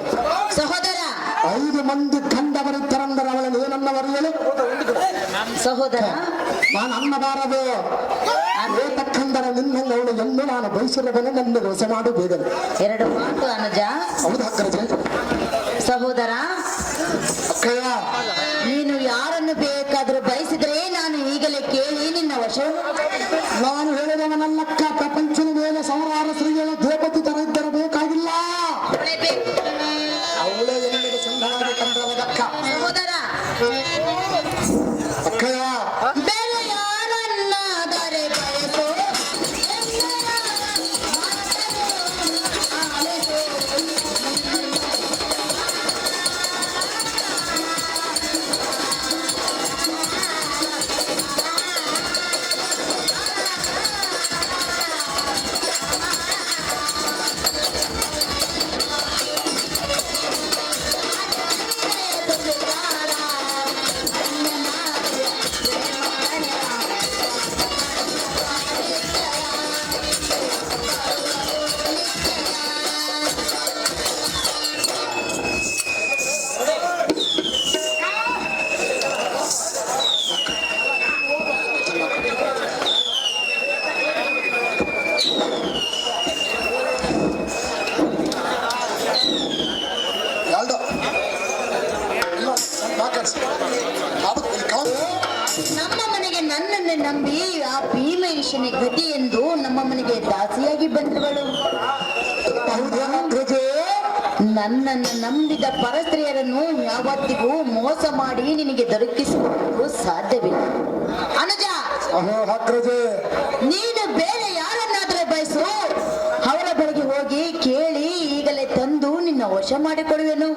ಸಹೋದರ, 5 ಮಂದಿ ಗಂಧವರಿದ್ದರಂದರೆ ಅವಳನ್ನು ಏನನ್ನವರು ಹೇಳಿ? ಸಹೋದರ, ನಾನು ಅನ್ನಬಾರದು. ಏತಕ್ಕಂದರೆ ನಿನ್ನನ್ನು ಅವಳು ಎಂದು ನಾನು ಬಯಸಿರುವನು, ನನ್ನ ವಶ ಮಾಡು ಬೇಗನೆ. 2 ಮಾತು ಅನುಜ. ಹೌದು ಅಗ್ರಜೆ. ಸಹೋದರ, ಅಕ್ಕಯ್ಯ, ನೀನು ಯಾರನ್ನು ಬೇಕಾದರೂ ಬಯಸಿದ್ರೆ ನಾನು ಈಗಲೇ ಕೇಳಿ ನಿನ್ನ ವಶ. ನಾನು ಹೇಳಿದವನಲ್ಲಕ್ಕ. ಪ್ರಪಂಚದ ಮೇಲೆ ಸಾವಿರಾರು ಸ್ತ್ರೀಗಳ ದೇವತೆ ತರ ಇದ್ದರೆ ಬೇಕಾಗಿಲ್ಲ. ಅವಳೇ ಎಲ್ಲಿಗೆ ಚಂದವಾಗಿ ಕಂಡವದಕ್ಕ. ಸಹೋದರ, ಅಕ್ಕಯ್ಯ, ಬೇರೆ ಯಾರನ್ನಾದರೆ ಬಯಸೋ, ಯಾಲ್ದು ಇಲ್ಲ ಮಾತಾಡ್ಸಿ. ನಮ್ಮ ಮನೆಗೆ ನನ್ನನ್ನು ನಂಬಿ ಆ ಭೀಮೇಶನ ಗತಿ ಎಂದು ನಮ್ಮ ಮನೆಗೆ ದಾಸಿಯಾಗಿ ಬಂದವಳು. ಹೌದಾ ನನ್ನನ್ನು ನಂಬಿದ ಪರಸ್ತ್ರೀಯರನ್ನು ಯಾವತ್ತಿಗೂ ಮೋಸ ಮಾಡಿ ನಿನಗೆ ದೊರಕಿಸಿಕೊಳ್ಳಲು ಸಾಧ್ಯವಿಲ್ಲ. ಅನುಜ, ಅಗ್ರಜೆ. ನೀನು ಬೇರೆ ಯಾರನ್ನಾದರೂ ಬಯಸು, ಅವರ ಬಳಿಗೆ ಹೋಗಿ ಕೇಳಿ ಈಗಲೇ ತಂದು ನಿನ್ನ ವಶ ಮಾಡಿಕೊಡುವೆನು.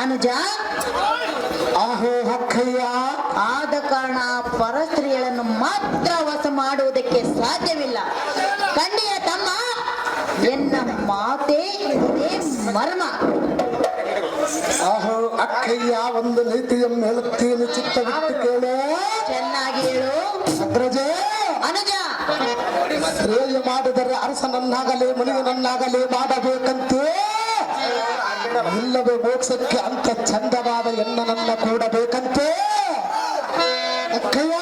ಅನುಜ, ಆಹೋ ಅಕ್ಕಯ್ಯ, ಆದ ಕಾರಣ ಪರಸ್ತ್ರೀಯರನ್ನು ಮಾತ್ರ ವಶ ಮಾಡುವುದಕ್ಕೆ ಸಾಧ್ಯವಿಲ್ಲ. ಕಂಡಿಯ ತಮ್ಮ, ಎನ್ನ ಮಾತೇ ಇದೇ ಮರ್ಮ. ಆಹೋ ಅಕ್ಕಯ್ಯ, ಒಂದು ನೀತಿಯನ್ನು ಹೇಳುತ್ತೀನಿ, ಚಿತ್ತವಿಟ್ಟು ಕೇಳು. ಚೆನ್ನಾಗಿ ಹೇಳು ಅಗ್ರಜೆ. ಅನುಜ. ಶ್ರೇಯ ಮಾಡಿದರೆ ಅರಸನನ್ನಾಗಲಿ ಮುನಿಯನನ್ನಾಗಲಿ ಮಾಡಬೇಕಂತೆ, ಇಲ್ಲವೇ ಮೋಕ್ಷಕ್ಕೆ ಅಂತ ಚಂದವಾದ ಹೆಣ್ಣನನ್ನ ಕೂಡಬೇಕಂತೆ. ಅಕ್ಕಯ್ಯ,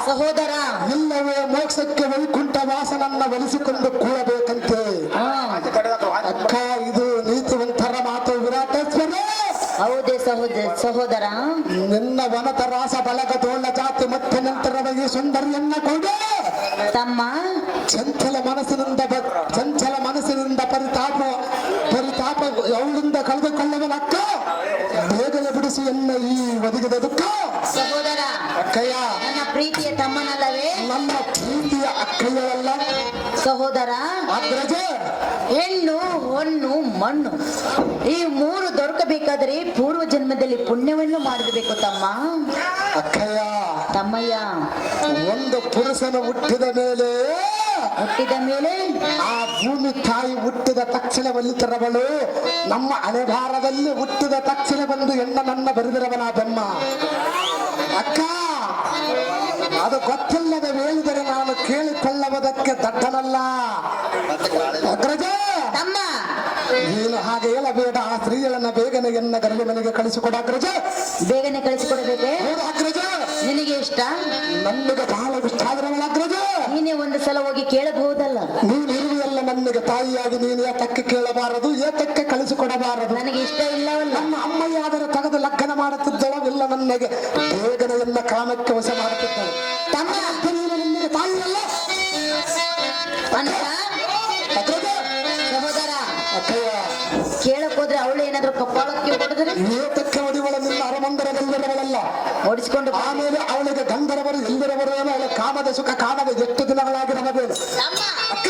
ಸಹೋದರ, ಇಲ್ಲವೇ ಮೋಕ್ಷಕ್ಕೆ ವೈಕುಂಠ ವಾಸನನ್ನ ಒಲಿಸಿಕೊಂಡು ಕೂಡಬೇಕಂತೆ. ಅಕ್ಕ, ಇದು ನೀತಿವಂತರ ಮಾತು ವಿರಾಟೇಶ್ವರ. ಹೌದೇ ಸಹೋದರ ಸಹೋದರ ನಿನ್ನ ವನತ ರಾಸ ಬಳಗ ತೋಳ ಜಾತಿ ಮತ್ತೆ ನಂತರವಾಗಿ ಸುಂದರಿಯನ್ನ ಕೊಡು. ತಮ್ಮ ಚಂಚಲ ಮನಸ್ಸಿನಿಂದ ಪರಿತಾಪ ಅವಳಿಂದ ಕಳೆದುಕೊಳ್ಳುವನಕ್ಕ ಬೇಗನೆ ಬಿಡಿಸಿ ಎನ್ನ ಈ ಒದಗಿದ ದುಃಖ. ಸಹೋದರ ಅಕ್ಕಯ್ಯ, ನನ್ನ ಪ್ರೀತಿಯ ತಮ್ಮನಲ್ಲವೇ? ನನ್ನ ಪ್ರೀತಿಯ ಅಕ್ಕಯ್ಯವಲ್ಲ ಸಹೋದರ, ಅಗ್ರಜ. ಹೆಣ್ಣು ಹೊನ್ನು ಮಣ್ಣು ಈ ಮೂರು ದೊರಕಬೇಕಾದರೆ ಪೂರ್ವ ಜನ್ಮದಲ್ಲಿ ಪುಣ್ಯವನ್ನು ಮಾಡಿರಬೇಕು ತಮ್ಮ. ಅಕ್ಕಯ್ಯ, ತಮ್ಮಯ್ಯ, ಒಂದು ಪುರುಷನ ಹುಟ್ಟಿದ ಮೇಲೆ ಆ ಭೂಮಿ ತಾಯಿ ಹುಟ್ಟಿದ ತಕ್ಷಣದಲ್ಲಿ ತರವಳು ನಮ್ಮ ಅಲೆಭಾರದಲ್ಲಿ ಹುಟ್ಟಿದ ತಕ್ಷಣ ಬಂದು ನನ್ನ ಬರೆದಿರವನ ಬೆಮ್ಮ. ಅಕ್ಕ, ಅದು ಗೊತ್ತಿಲ್ಲದ ಹೇಳಿದರೆ ನಾನು ಕೇಳಿಕೊಳ್ಳುವುದಕ್ಕೆ ದಡ್ಡನಲ್ಲ. ಅಗ್ರಜ, ತಮ್ಮ ನೀನು ಹಾಗೆ ಹೇಳಬೇಡ. ಆ ಸ್ತ್ರೀಗಳನ್ನ ಬೇಗನೆ ಎನ್ನ ಗರ್ಭ ಮನೆಗೆ ಕಳಿಸಿಕೊಡ ಅಗ್ರಜ. ಬೇಗನೆ ಕಳಿಸಿಕೊಡಬೇಕೆ? ಹೌದು ಅಗ್ರಜ, ನಿನಗೆ ಇಷ್ಟ? ನನಗೆ ಬಹಳ ಇಷ್ಟ ಆದ್ರವಳ ಅಗ್ರಜ. ನೀನೇ ಒಂದು ಸಲ ಹೋಗಿ ಕೇಳಬಹುದಲ್ಲ? ನೀನು ಇರುವೆಯಲ್ಲ ನನಗೆ ತಾಯಿಯಾಗಿ, ನೀನು ಏತಕ್ಕೆ ಕೇಳಬಾರದು, ಏತಕ್ಕೆ ಕಳಿಸಿಕೊಡಬಾರದು? ನನಗೆ ಇಷ್ಟ ಇಲ್ಲವಲ್ಲ. ನಮ್ಮ ಅಮ್ಮಯ್ಯಾದರೆ ತೆಗೆದು ಲಗ್ನ ಮಾಡುತ್ತಿದ್ದಳು, ಇಲ್ಲ ನನಗೆ ಬೇಗನೆ ಎಲ್ಲ ಕಾಮಕ್ಕೆ ವಶ ಮಾಡುತ್ತಿದ್ದಳು. ತಮ್ಮ ನೀನು ನಿನಗೆ ತಾಯಿಯಲ್ಲ ಅಂತ ಅಗ್ರಜ. ಸಹೋದರ, ಅಕ್ಕಯ್ಯ, ಕೇಳಕ್ ಹೋದ್ರೆ ಅವಳು ಏನಾದ್ರು ಕಪ್ಪಾಳಕ್ಕೆ ಹೊಡೆದ್ರೆ ಏತಕ್ಕೆ ಹೊಡಿವಳ ನಿನ್ನ ಅರಮಂದಿರದಲ್ಲಿರವಳಲ್ಲ. ಓಡಿಸ್ಕೊಂಡು ಬಾ. ಆಮೇಲೆ ಅವಳಿಗೆ ಗಂಧರವರು ಎಲ್ಲಿರವರು ಏನೋ ಅವಳ ಕಾಮದ ಸುಖ ಕಾಣದೆ ಎಷ್ಟು ದಿನಗಳಾಗಿರಬಹುದು. ತಮ್ಮ ಅಕ್ಕ,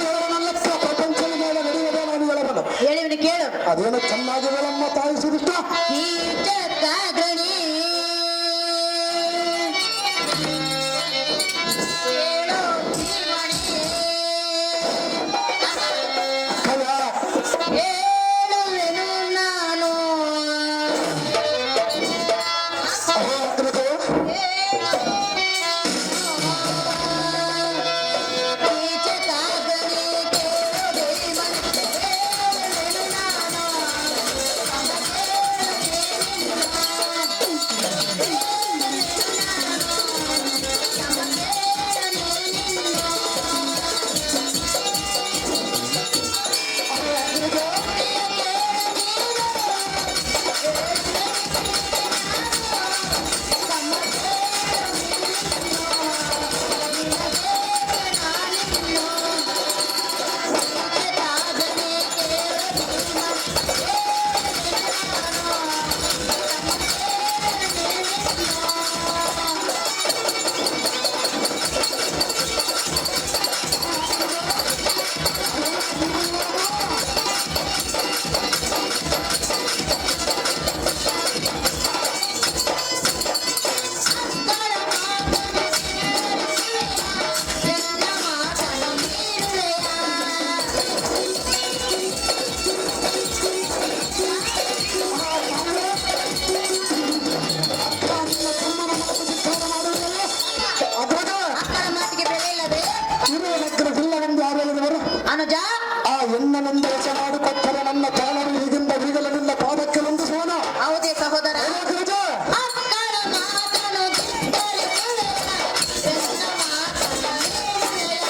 ಹೇಳವನಲ್ಲಕ್ಕ ಪ್ರಪಂಚದ ಮೇಲೆ ನಡೆಯುವುದೇ ನಾನು ಹೇಳವನು. ಹೇಳಿವನು ಕೇಳು. ಅದೇನು ಚೆನ್ನಾಗಿ ಹೇಳಮ್ಮ ತಾಯಿ ಸುರಿಷ್ಟ. ಕೀಚಕಾಗ್ರಣಿ ಕೇಳು ಧೀಮಣಿ. ಹೇಳುವೆನು ನಾನು. ಕೀಚಕಾಗ್ರಣಿ ಕೇಳು ಧೀಮಣಿ. ಹೇಳುವೆನು ನಾನು. ಅನುಜ, ಆ ಹೆಣ್ಣನಿಂದ ವಶ ಮಾಡಿಕೊಟ್ಟರೆ ನನ್ನ ಪ್ರಾಣರು ಹೀಗಿಂದ ಹೀಗಲ ನಿನ್ನ ಪಾದಕ್ಕೆ ಹೊಂದಿಸೋಣ. ಹೌದೇ ಸಹೋದರ? ಅಗ್ರಜ, ಅಕ್ಕಳ ಮಾತನು ಧಿಕ್ಕರಿಸುವೆಯ, ಎನ್ನ ಮಾತನು ನೀನುವೆಯ,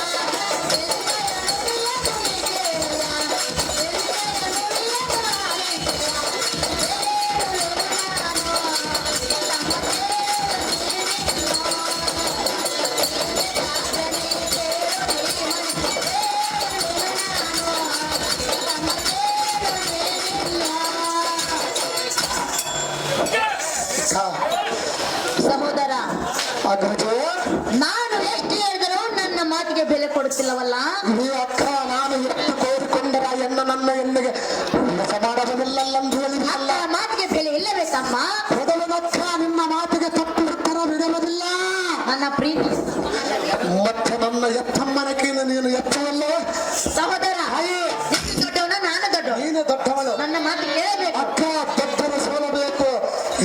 ಸಹೋದರ, ಅಗ್ರಜ, ನಾನು ಎಷ್ಟು ಹೇಳಿದರೂ ನನ್ನ ಮಾತಿಗೆ ಬೆಲೆ ಕೊಡುತ್ತಿಲ್ಲವಲ್ಲ? ಈ ಅಕ್ಕ ನಾನು ಎಷ್ಟು ಕೋರಿಕೊಂಡರ ನನ್ನ ಎಲ್ಲಿಗೆ ಮೋಸ ಮಾಡಬಲ್ಲಂದು ಹೇಳಿಲ್ಲ. ಅಕ್ಕಳ ಮಾತಿಗೆ ಬೆಲೆ ಇಲ್ಲವೇ ತಮ್ಮ? ಮೊದಲನಕ್ಕ ನಿನ್ನ ಮಾತಿಗೆ ತಪ್ಪಿರುತ್ತರ ಬಿಡುವುದಿಲ್ಲ. ನನ್ನ ಪ್ರೀತಿ ಮತ್ತೆ ನನ್ನ ಎತ್ತಮ್ಮನಕೇನು ನೀನು ಎತ್ತವಲ್ಲ. ಸಹೋದರ, ನೀನು ದೊಡ್ಡವನು, ನಾನು ದೊಡ್ಡವನು. ನೀನು ದೊಡ್ಡವಳು. ನನ್ನ ಮಾತು ಕೇಳಬೇಕು. ಅಕ್ಕ, ದೊಡ್ಡನ ಸೋಲಬೇಕು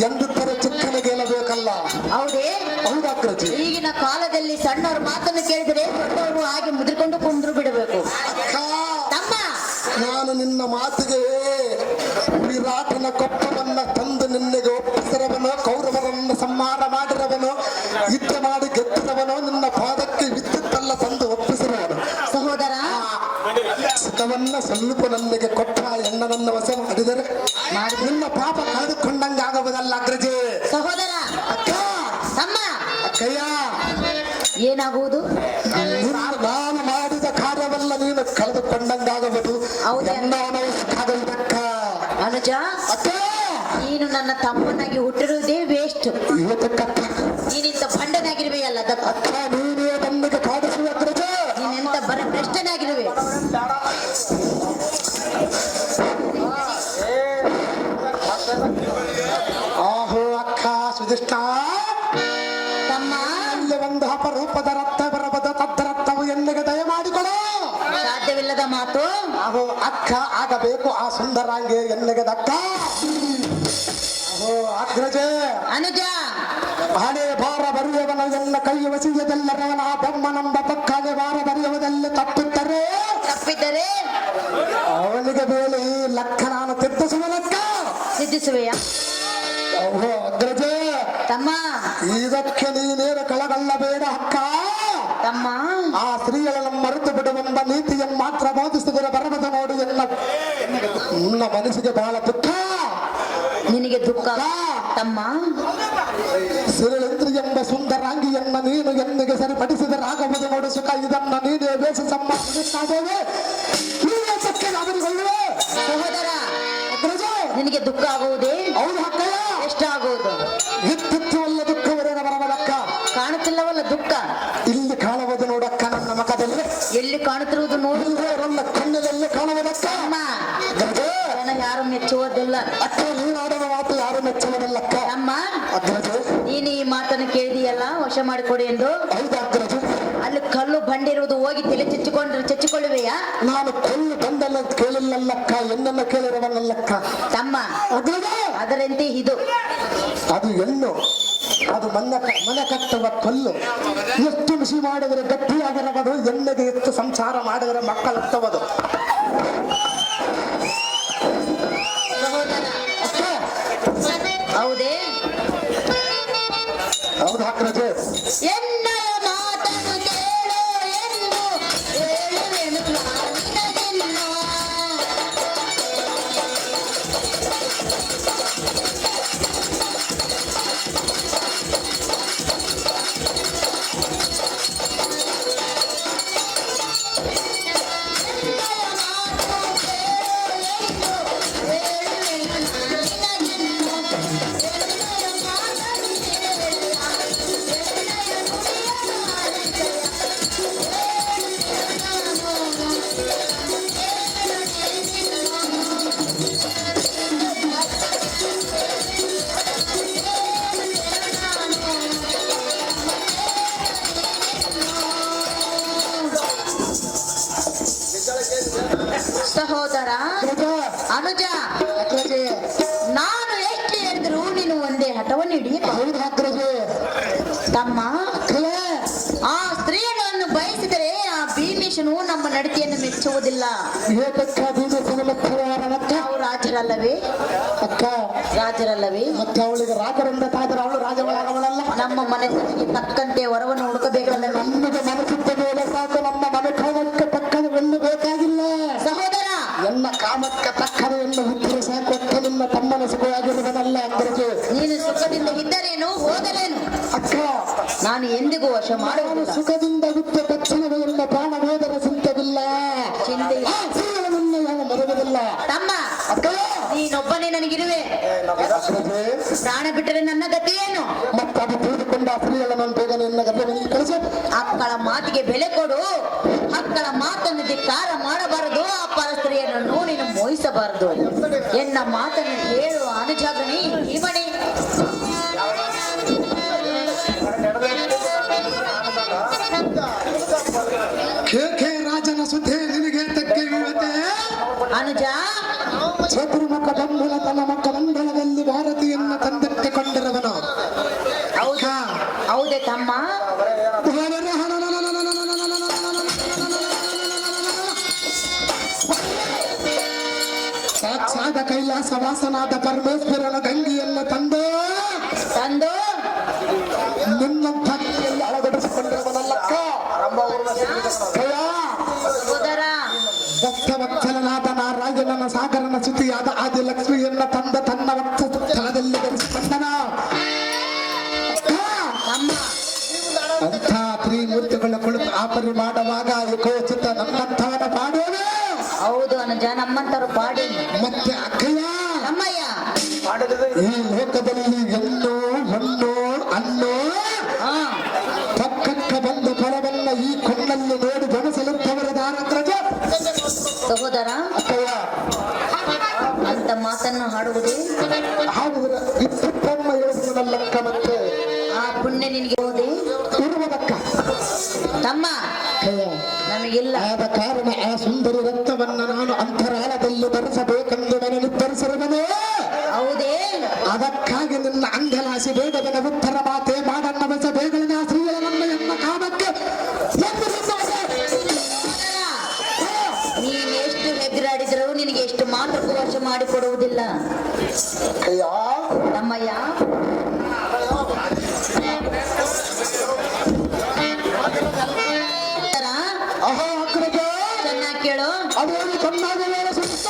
ಎಂದಿದ್ದರೆ ಚಿಕ್ಕನ ಗೆಲ್ಲಬೇಕಲ್ಲ. ಹೌದೇ? ಹೌದು ಅಗ್ರಜಿ. ಈಗಿನ ಕಾಲದಲ್ಲಿ ಸಣ್ಣವ್ರ ಮಾತನ್ನು ಕೇಳಿದರೆ ದೊಡ್ಡವರು ಹಾಗೆ ಮುದ್ರಿಕೊಂಡು ಕುಂದ್ರು ಬಿಡಬೇಕು. ಅಕ್ಕ, ತಮ್ಮ ನಾನು ನಿನ್ನ ಮಾತಿಗೆ ವಿರಾಟನ ಕೊಪ್ಪವನ್ನ ತಂದು ನಿನ್ನೆಗೆ ಒಪ್ಪಿಸಿರವನು, ಕೌರವರನ್ನು ಸಂಹಾರ ಮಾಡಿರವನು, ಯುದ್ಧ ಮಾಡಿ ಗೆದ್ದಿರವನು, ನಿನ್ನ ಪಾದಕ್ಕೆ ವಿದ್ಯುತ್ತಲ್ಲ ತಂದು ಒಪ್ಪಿಸಿರವನು. ಸಹೋದರ, ಸುಖವನ್ನ ಸ್ವಲ್ಪ ನನಗೆ ಕೊಟ್ಟ ಎಣ್ಣನನ್ನ ವಶ ಮಾಡಿದರೆ ನಿನ್ನ ಪಾಪ ಕೈಯ ಏನಾಗುವುದು? ನಾನು ಮಾಡಿದ ಕಾರ್ಯವೆಲ್ಲ ನೀನು ಕಳೆದುಕೊಂಡಂಗಾಗಬಹುದು. ಹೌದಾ? ಆಗಬೇಕ ಅನುಜ, ಅಕ್ಕ. ನೀನು ನನ್ನ ತಮ್ಮನಾಗಿ ಹುಟ್ಟಿರುವುದೇ ವೇಸ್ಟ್. ಇವತ್ತಕ್ಕ ನೀನಿಂತ ಭಂಡನಾಗಿರುವೆಯಲ್ಲ ಅದಕ್ಕ. ಅಕ್ಕ ನೀನೇ ನಮಗೆ ಕಾಡಿಸುವ ಅಗ್ರಜ. ನೀನೆಂತ ಬರ ಭ್ರಷ್ಟನಾಗಿರುವೆ. ಆಹೋ ಅಕ್ಕ ಸುಧಿಷ್ಠ, ತಮ್ಮ, ಅಲ್ಲಿ ಒಂದು ಅಪರೂಪದ ರಕ್ತ ಬರಬದ ತದ್ರಕ್ತವು ಎಲ್ಲಿಗೆ ದಯಮಾಡಿಕೊಡು. ಸಾಧ್ಯವಿಲ್ಲದ ಮಾತು. ಆಹೋ ಅಕ್ಕ ಆಗಬೇಕು ಆ ಸುಂದರಾಂಗಿ ಎಲ್ಲಿಗೆ ದಕ್ಕ. ಆಹೋ ಅಗ್ರಜೆ, ಅನುಜ, ಹಣೆ ಭಾರ ಬರೆಯುವನ ಎಲ್ಲ ಕೈ ವಸಿಯದೆಲ್ಲರವನ ಆ ಬೊಮ್ಮನಂಬ ಪಕ್ಕನೆ ಭಾರ ಬರೆಯುವುದೆಲ್ಲ ತಪ್ಪಿದ್ದರೆ ಅವನಿಗೆ ಬೇಳೆ ಈ ಲೆಕ್ಕ ನಾನು ತಿದ್ದಿಸುವ ಲೆಕ್ಕ. ಸಿದ್ಧಿಸುವೆಯ? ಓಹೋ ಅಗ್ರಜೆ, ತಮ್ಮ, ಇದಕ್ಕೆ ನೀನೇನು ಕಳಗಳ್ಳಬೇಡ ಅಕ್ಕ. ತಮ್ಮ, ಆ ಸ್ತ್ರೀಗಳನ್ನು ಮರೆತು ಬಿಡುವೆಂಬ ನೀತಿಯನ್ನು ಮಾತ್ರ ಬೋಧಿಸಿದರೆ ಬರಬದ ನೋಡು ನನ್ನ ಮನಸ್ಸಿಗೆ ಬಹಳ ದುಃಖ. ನಿನಗೆ ದುಃಖ ತಮ್ಮ? ಸಿರಿಳಿಂದ್ರಿ ಎಂಬ ಸುಂದರಾಂಗಿಯನ್ನ ನೀನು ಎನ್ನಿಗೆ ಸರಿಪಡಿಸಿದರಾಗಬಹುದು ನೋಡು ಸುಖ. ಇದನ್ನ ನೀನೇ ಬೇಸ ಸಂಪಾದಿಸುತ್ತೇವೆ. ಸಹೋದರ, ನಿನಗೆ ದುಃಖ ಆಗುವುದೇ? ಹೌದು ಅಕ್ಕಯ್ಯ. ಎಷ್ಟಾಗುವುದು? ಇತ್ತಿತ್ತುವಲ್ಲ ದುಃಖವರೇನ ಬರಬಲಕ್ಕ. ಕಾಣುತ್ತಿಲ್ಲವಲ್ಲ ದುಃಖ? ಇಲ್ಲಿ ಕಾಣಬಹುದು ನೋಡಕ್ಕ ನನ್ನ ಮುಖದಲ್ಲಿ. ಎಲ್ಲಿ ಕಾಣುತ್ತಿರುವುದು ನೋಡು. ನನ್ನ ಕಣ್ಣಿನಲ್ಲಿ ಕಾಣುವುದಕ್ಕ. ತಮ್ಮ, ಜನ ಯಾರು ಮೆಚ್ಚುವುದಿಲ್ಲ. ಅಕ್ಕ ನೀನಾಡುವ ಮಾತು ಯಾರು ಮೆಚ್ಚುವುದಿಲ್ಲಕ್ಕ. ತಮ್ಮ, ಅಗ್ರಜ, ನೀನು ಈ ಮಾತನ್ನು ಕೇಳಿದೆಯಲ್ಲ, ವಶ ಮಾಡಿಕೊಡಿ ಎಂದು. ಹೌದು ಅಗ್ರಜ. ಅಲ್ಲಿ ಕಲ್ಲು ಬಂಡಿರುವುದು ಹೋಗಿ ತಲೆ ಚಚ್ಚಿಕೊಳ್ಳುವೆಯಾ? ನಾನು ಕೊಲ್ಲು ಬಂದಲ್ಲ ಕೇಳಿಲ್ಲಲ್ಲಕ್ಕ, ಎನ್ನನ್ನು ಕೇಳಿರುವನಲ್ಲಕ್ಕ. ತಮ್ಮ, ಅಗ್ರಜ, ಅದರಂತೆ ಇದು. ಅದು ಹೆಣ್ಣು, ಅದು ಮನೆ ಕಟ್ಟುವ ಕಲ್ಲು. ಎಷ್ಟು ಬಿಸಿ ಮಾಡಿದರೆ ಗಟ್ಟಿಯಾಗಿರಬಹುದು, ಎಣ್ಣೆಗೆ ಎಷ್ಟು ಸಂಸಾರ ಮಾಡಿದರೆ ಮಕ್ಕಳಾಗ್ತವದು. ಅಕ್ಕ, ಹೌದೇ? ಹೌದು ಅಗ್ರಜ. ಎನ್ನಯ ಮಾತನ್ನು ಕೇಳು ಎಂದು ಹೇಳುವೆನು ನಾನಿನಗೆನ್ನು. ಸಹೋದರ, ಅನುಜ, ಅಗ್ರಜ, ನಾನು ಎಷ್ಟು ಹೇಳಿದ್ರು ನೀನು ಒಂದೇ ಹಠವನ್ನು ಹಿಡಿಯ. ಹೌದು ಅಗ್ರಜ. ತಮ್ಮ, ಆ ಸ್ತ್ರೀಗಳನ್ನು ಬಯಸಿದರೆ ಆ ಭೀಮೇಶನು ನಮ್ಮ ನಡತೆಯನ್ನು ಮೆಚ್ಚುವುದಿಲ್ಲ. ಏಕಕ್ಕ ಬೀಜಸನ ಮೆಚ್ಚುವವರನಕ್ಕ. ನಾವು ರಾಜರಲ್ಲವೇ? ಅಕ್ಕ, ರಾಜರಲ್ಲವೇ? ಮತ್ತೆ ಅವಳಿಗೆ ರಾಜರಿಂದ ತಾದರೆ ಅವಳು ರಾಜಗಳಾಗವಳಲ್ಲ. ನಮ್ಮ ಮನಸ್ಸಿಗೆ ತಕ್ಕಂತೆ ವರವನ್ನು ಹುಡುಕಬೇಕಲ್ಲವೇ? ನಮಗೆ ಮನಸ್ಸಿದ್ದ ಮೇಲೆ ಸಾಕು, ನಮ್ಮ ಮನೆ ಕಾಮಕ್ಕೆ ತಕ್ಕದ ಹೆಣ್ಣು ಬೇಕಾಗಿಲ್ಲ. ಸಹೋದರ, ಎಲ್ಲ ಕಾಮಕ್ಕೆ ತಕ್ಕದ ಹೆಣ್ಣು ಹುಟ್ಟಿರು ಸಾಕು. ಅಕ್ಕ ನಿಮ್ಮ ತಮ್ಮನ ಸುಖವಾಗಿರುವುದಲ್ಲ ಅಗ್ರಜೆ. ನೀನು ಸುಖದಿಂದ ಇದ್ದರೇನು ಹೋದರೇನು? ಅಕ್ಕ, ನಾನು ಎಂದಿಗೂ ವಶ ನಾನು ಮಾಡುವುದಿಲ್ಲ. ಸುಖದಿಂದ ಬಿಟ್ಟ ತಕ್ಷಣವೇ ಎಲ್ಲ ಪ್ರಾಣ ವೇದನ ಚಿಂತವಿಲ್ಲ. ಚಿಂತೆ ಇಲ್ಲ. ಜೀವನವನ್ನು ನಾನು ಮರೆಯುವುದಿಲ್ಲ. ತಮ್ಮ, ಅಕ್ಕ, ನೀನೊಬ್ಬನೇ ನನಗಿರುವೆ. ಅಗ್ರಜೆ, ಪ್ರಾಣ ಬಿಟ್ಟರೆ ನನ್ನ ಗತಿ ಏನು? ಮತ್ತೆ ಅದು ತಿಳಿದುಕೊಂಡ ಸ್ತ್ರೀಗಳನ್ನು ಬೇಗ ನಿನ್ನ ಗರ್ಭವನ್ನು ಕಳಿಸು. ಮಕ್ಕಳ ಮಾತಿಗೆ ಬೆಲೆ ಕೊಡು. ಮಕ್ಕಳ ಮಾತನ್ನು ಧಿಕ್ಕಾರ ಮಾಡಬಾರದು. ಆ ಪರಸ್ತ್ರೀಯನ್ನು ನೀನು ಮೋಹಿಸಬಾರದು. ಎನ್ನ ಮಾತನ್ನು ಹೇಳು ಅನುಜಾಗಣಿ ಭೀಮಣಿ. ಕೆ ರಾಜನ ಸುದ್ದಿ ನಿನಗೆ ತಕ್ಕೆ ವಿವತೆ. ಅನುಜ, ಚತುರ್ಮುಖ ಬಂಧುಲ ತನ್ನ ಮಕ್ಕ ಮಂಡಲದಲ್ಲಿ ಭಾರತೀಯನ್ನು ತಂದಿಟ್ಟುಕೊಂಡಿರುವನು. ಹೌದಾ? ಹೌದೇ ತಮ್ಮ? ಸಾಕ್ಷಾದ ಕೈಲಾಸ ವಾಸನಾದ ಪರಮೇಶ್ವರನ ಗಂಗೆಯನ್ನು ತಂದು ನಿನ್ನ ಭಕ್ತಿಯಲ್ಲಿ ಅಳವಡಿಸಿಕೊಂಡಿರುವನಲ್ಲಕ್ಕ. ಸಹೋದರ, ಭಕ್ತವತ್ಸಲನಾದ ನಾರಾಯಣನ ಸಾಗರನ ಸ್ತುತಿಯಾದ ಆದಿಲಕ್ಷ್ಮಿಯನ್ನ ತಂದ ತನ್ನ ಭಕ್ತ ಸ್ಥಳದಲ್ಲಿ ಧರಿಸಿಕೊಂಡನ. ತಮ್ಮ, ಅಂಥ ತ್ರಿಮೂರ್ತಿಗಳ ಕುಳಿತು ಆಪರಿ ಮಾಡುವಾಗ ಏಕೋಚಿತ ನಮ್ಮಂಥವನ ಮಾಡುವನು. ಹೌದು ಅನುಜ, ನಮ್ಮಂತರು ಪಾಡಿ. ಮತ್ತೆ ಅಕ್ಕಯ್ಯ, ನಮ್ಮಯ್ಯ, ಈ ಲೋಕದಲ್ಲಿ ಹೆಣ್ಣು ಹೊನ್ನು ಅನ್ನೋ ಹಾ ಪಕ್ಕಕ್ಕ ಬಂದ ಫಲವನ್ನ ಈ ಕೊಂಡಲ್ಲಿ ನೋಡಿ ಗಮನಿಸಲಿದ್ದವರ ದಾರಗ್ರಜ ಸಹೋದರ, ಅಕ್ಕಯ್ಯ ಅಂತ ಮಾತನ್ನು ಹಾಡುವುದೇ ಹಾಡಿದ್ರೆ ಇಪ್ಪತ್ತಮ್ಮ ಹೇಳುವುದಲ್ಲಕ್ಕ ಮತ್ತೆ ಆ ಪುಣ್ಯ ನಿನಗೆ ಹೋದೆ ಇರುವುದಕ್ಕ ತಮ್ಮ. ಅಕ್ಕಯ್ಯ, ನಮಗಿಲ್ಲ. ಆದ ಕಾರಣ ಆ ಸುಂದರಿ ರಕ್ತವನ್ನ ನಾನು ಅಂತರಾಳದಲ್ಲಿ ಧರಿಸಬೇಕೆಂದು ನಾನು ನಿರ್ಧರಿಸಿರುವನೇ. ಹೌದೇ? ಅದಕ್ಕಾಗಿ ನಿನ್ನ ಅಂಗಲಾಸಿ ಬೇಗದನ ಉತ್ತರ ಮಾತೆ ಮಾಡನ್ನ ಬಸ ಬೇಗಲಿನ ಸ್ತ್ರೀಗಳ ನನ್ನ ಎನ್ನ ಕಾಮಕ್ಕೆ ನೀನ್ ಎಷ್ಟು ಹೆಗ್ರಾಡಿದ್ರು ನಿನಗೆ ಎಷ್ಟು ಮಾತ್ರಕ್ಕೂ ವರ್ಷ ಮಾಡಿಕೊಡುವುದಿಲ್ಲ ತಮ್ಮಯ್ಯ. ಚೆನ್ನಾಗಿ ಕೇಳು. ಅದೇನು ಚೆನ್ನಾಗಿ ಸುತ್ತ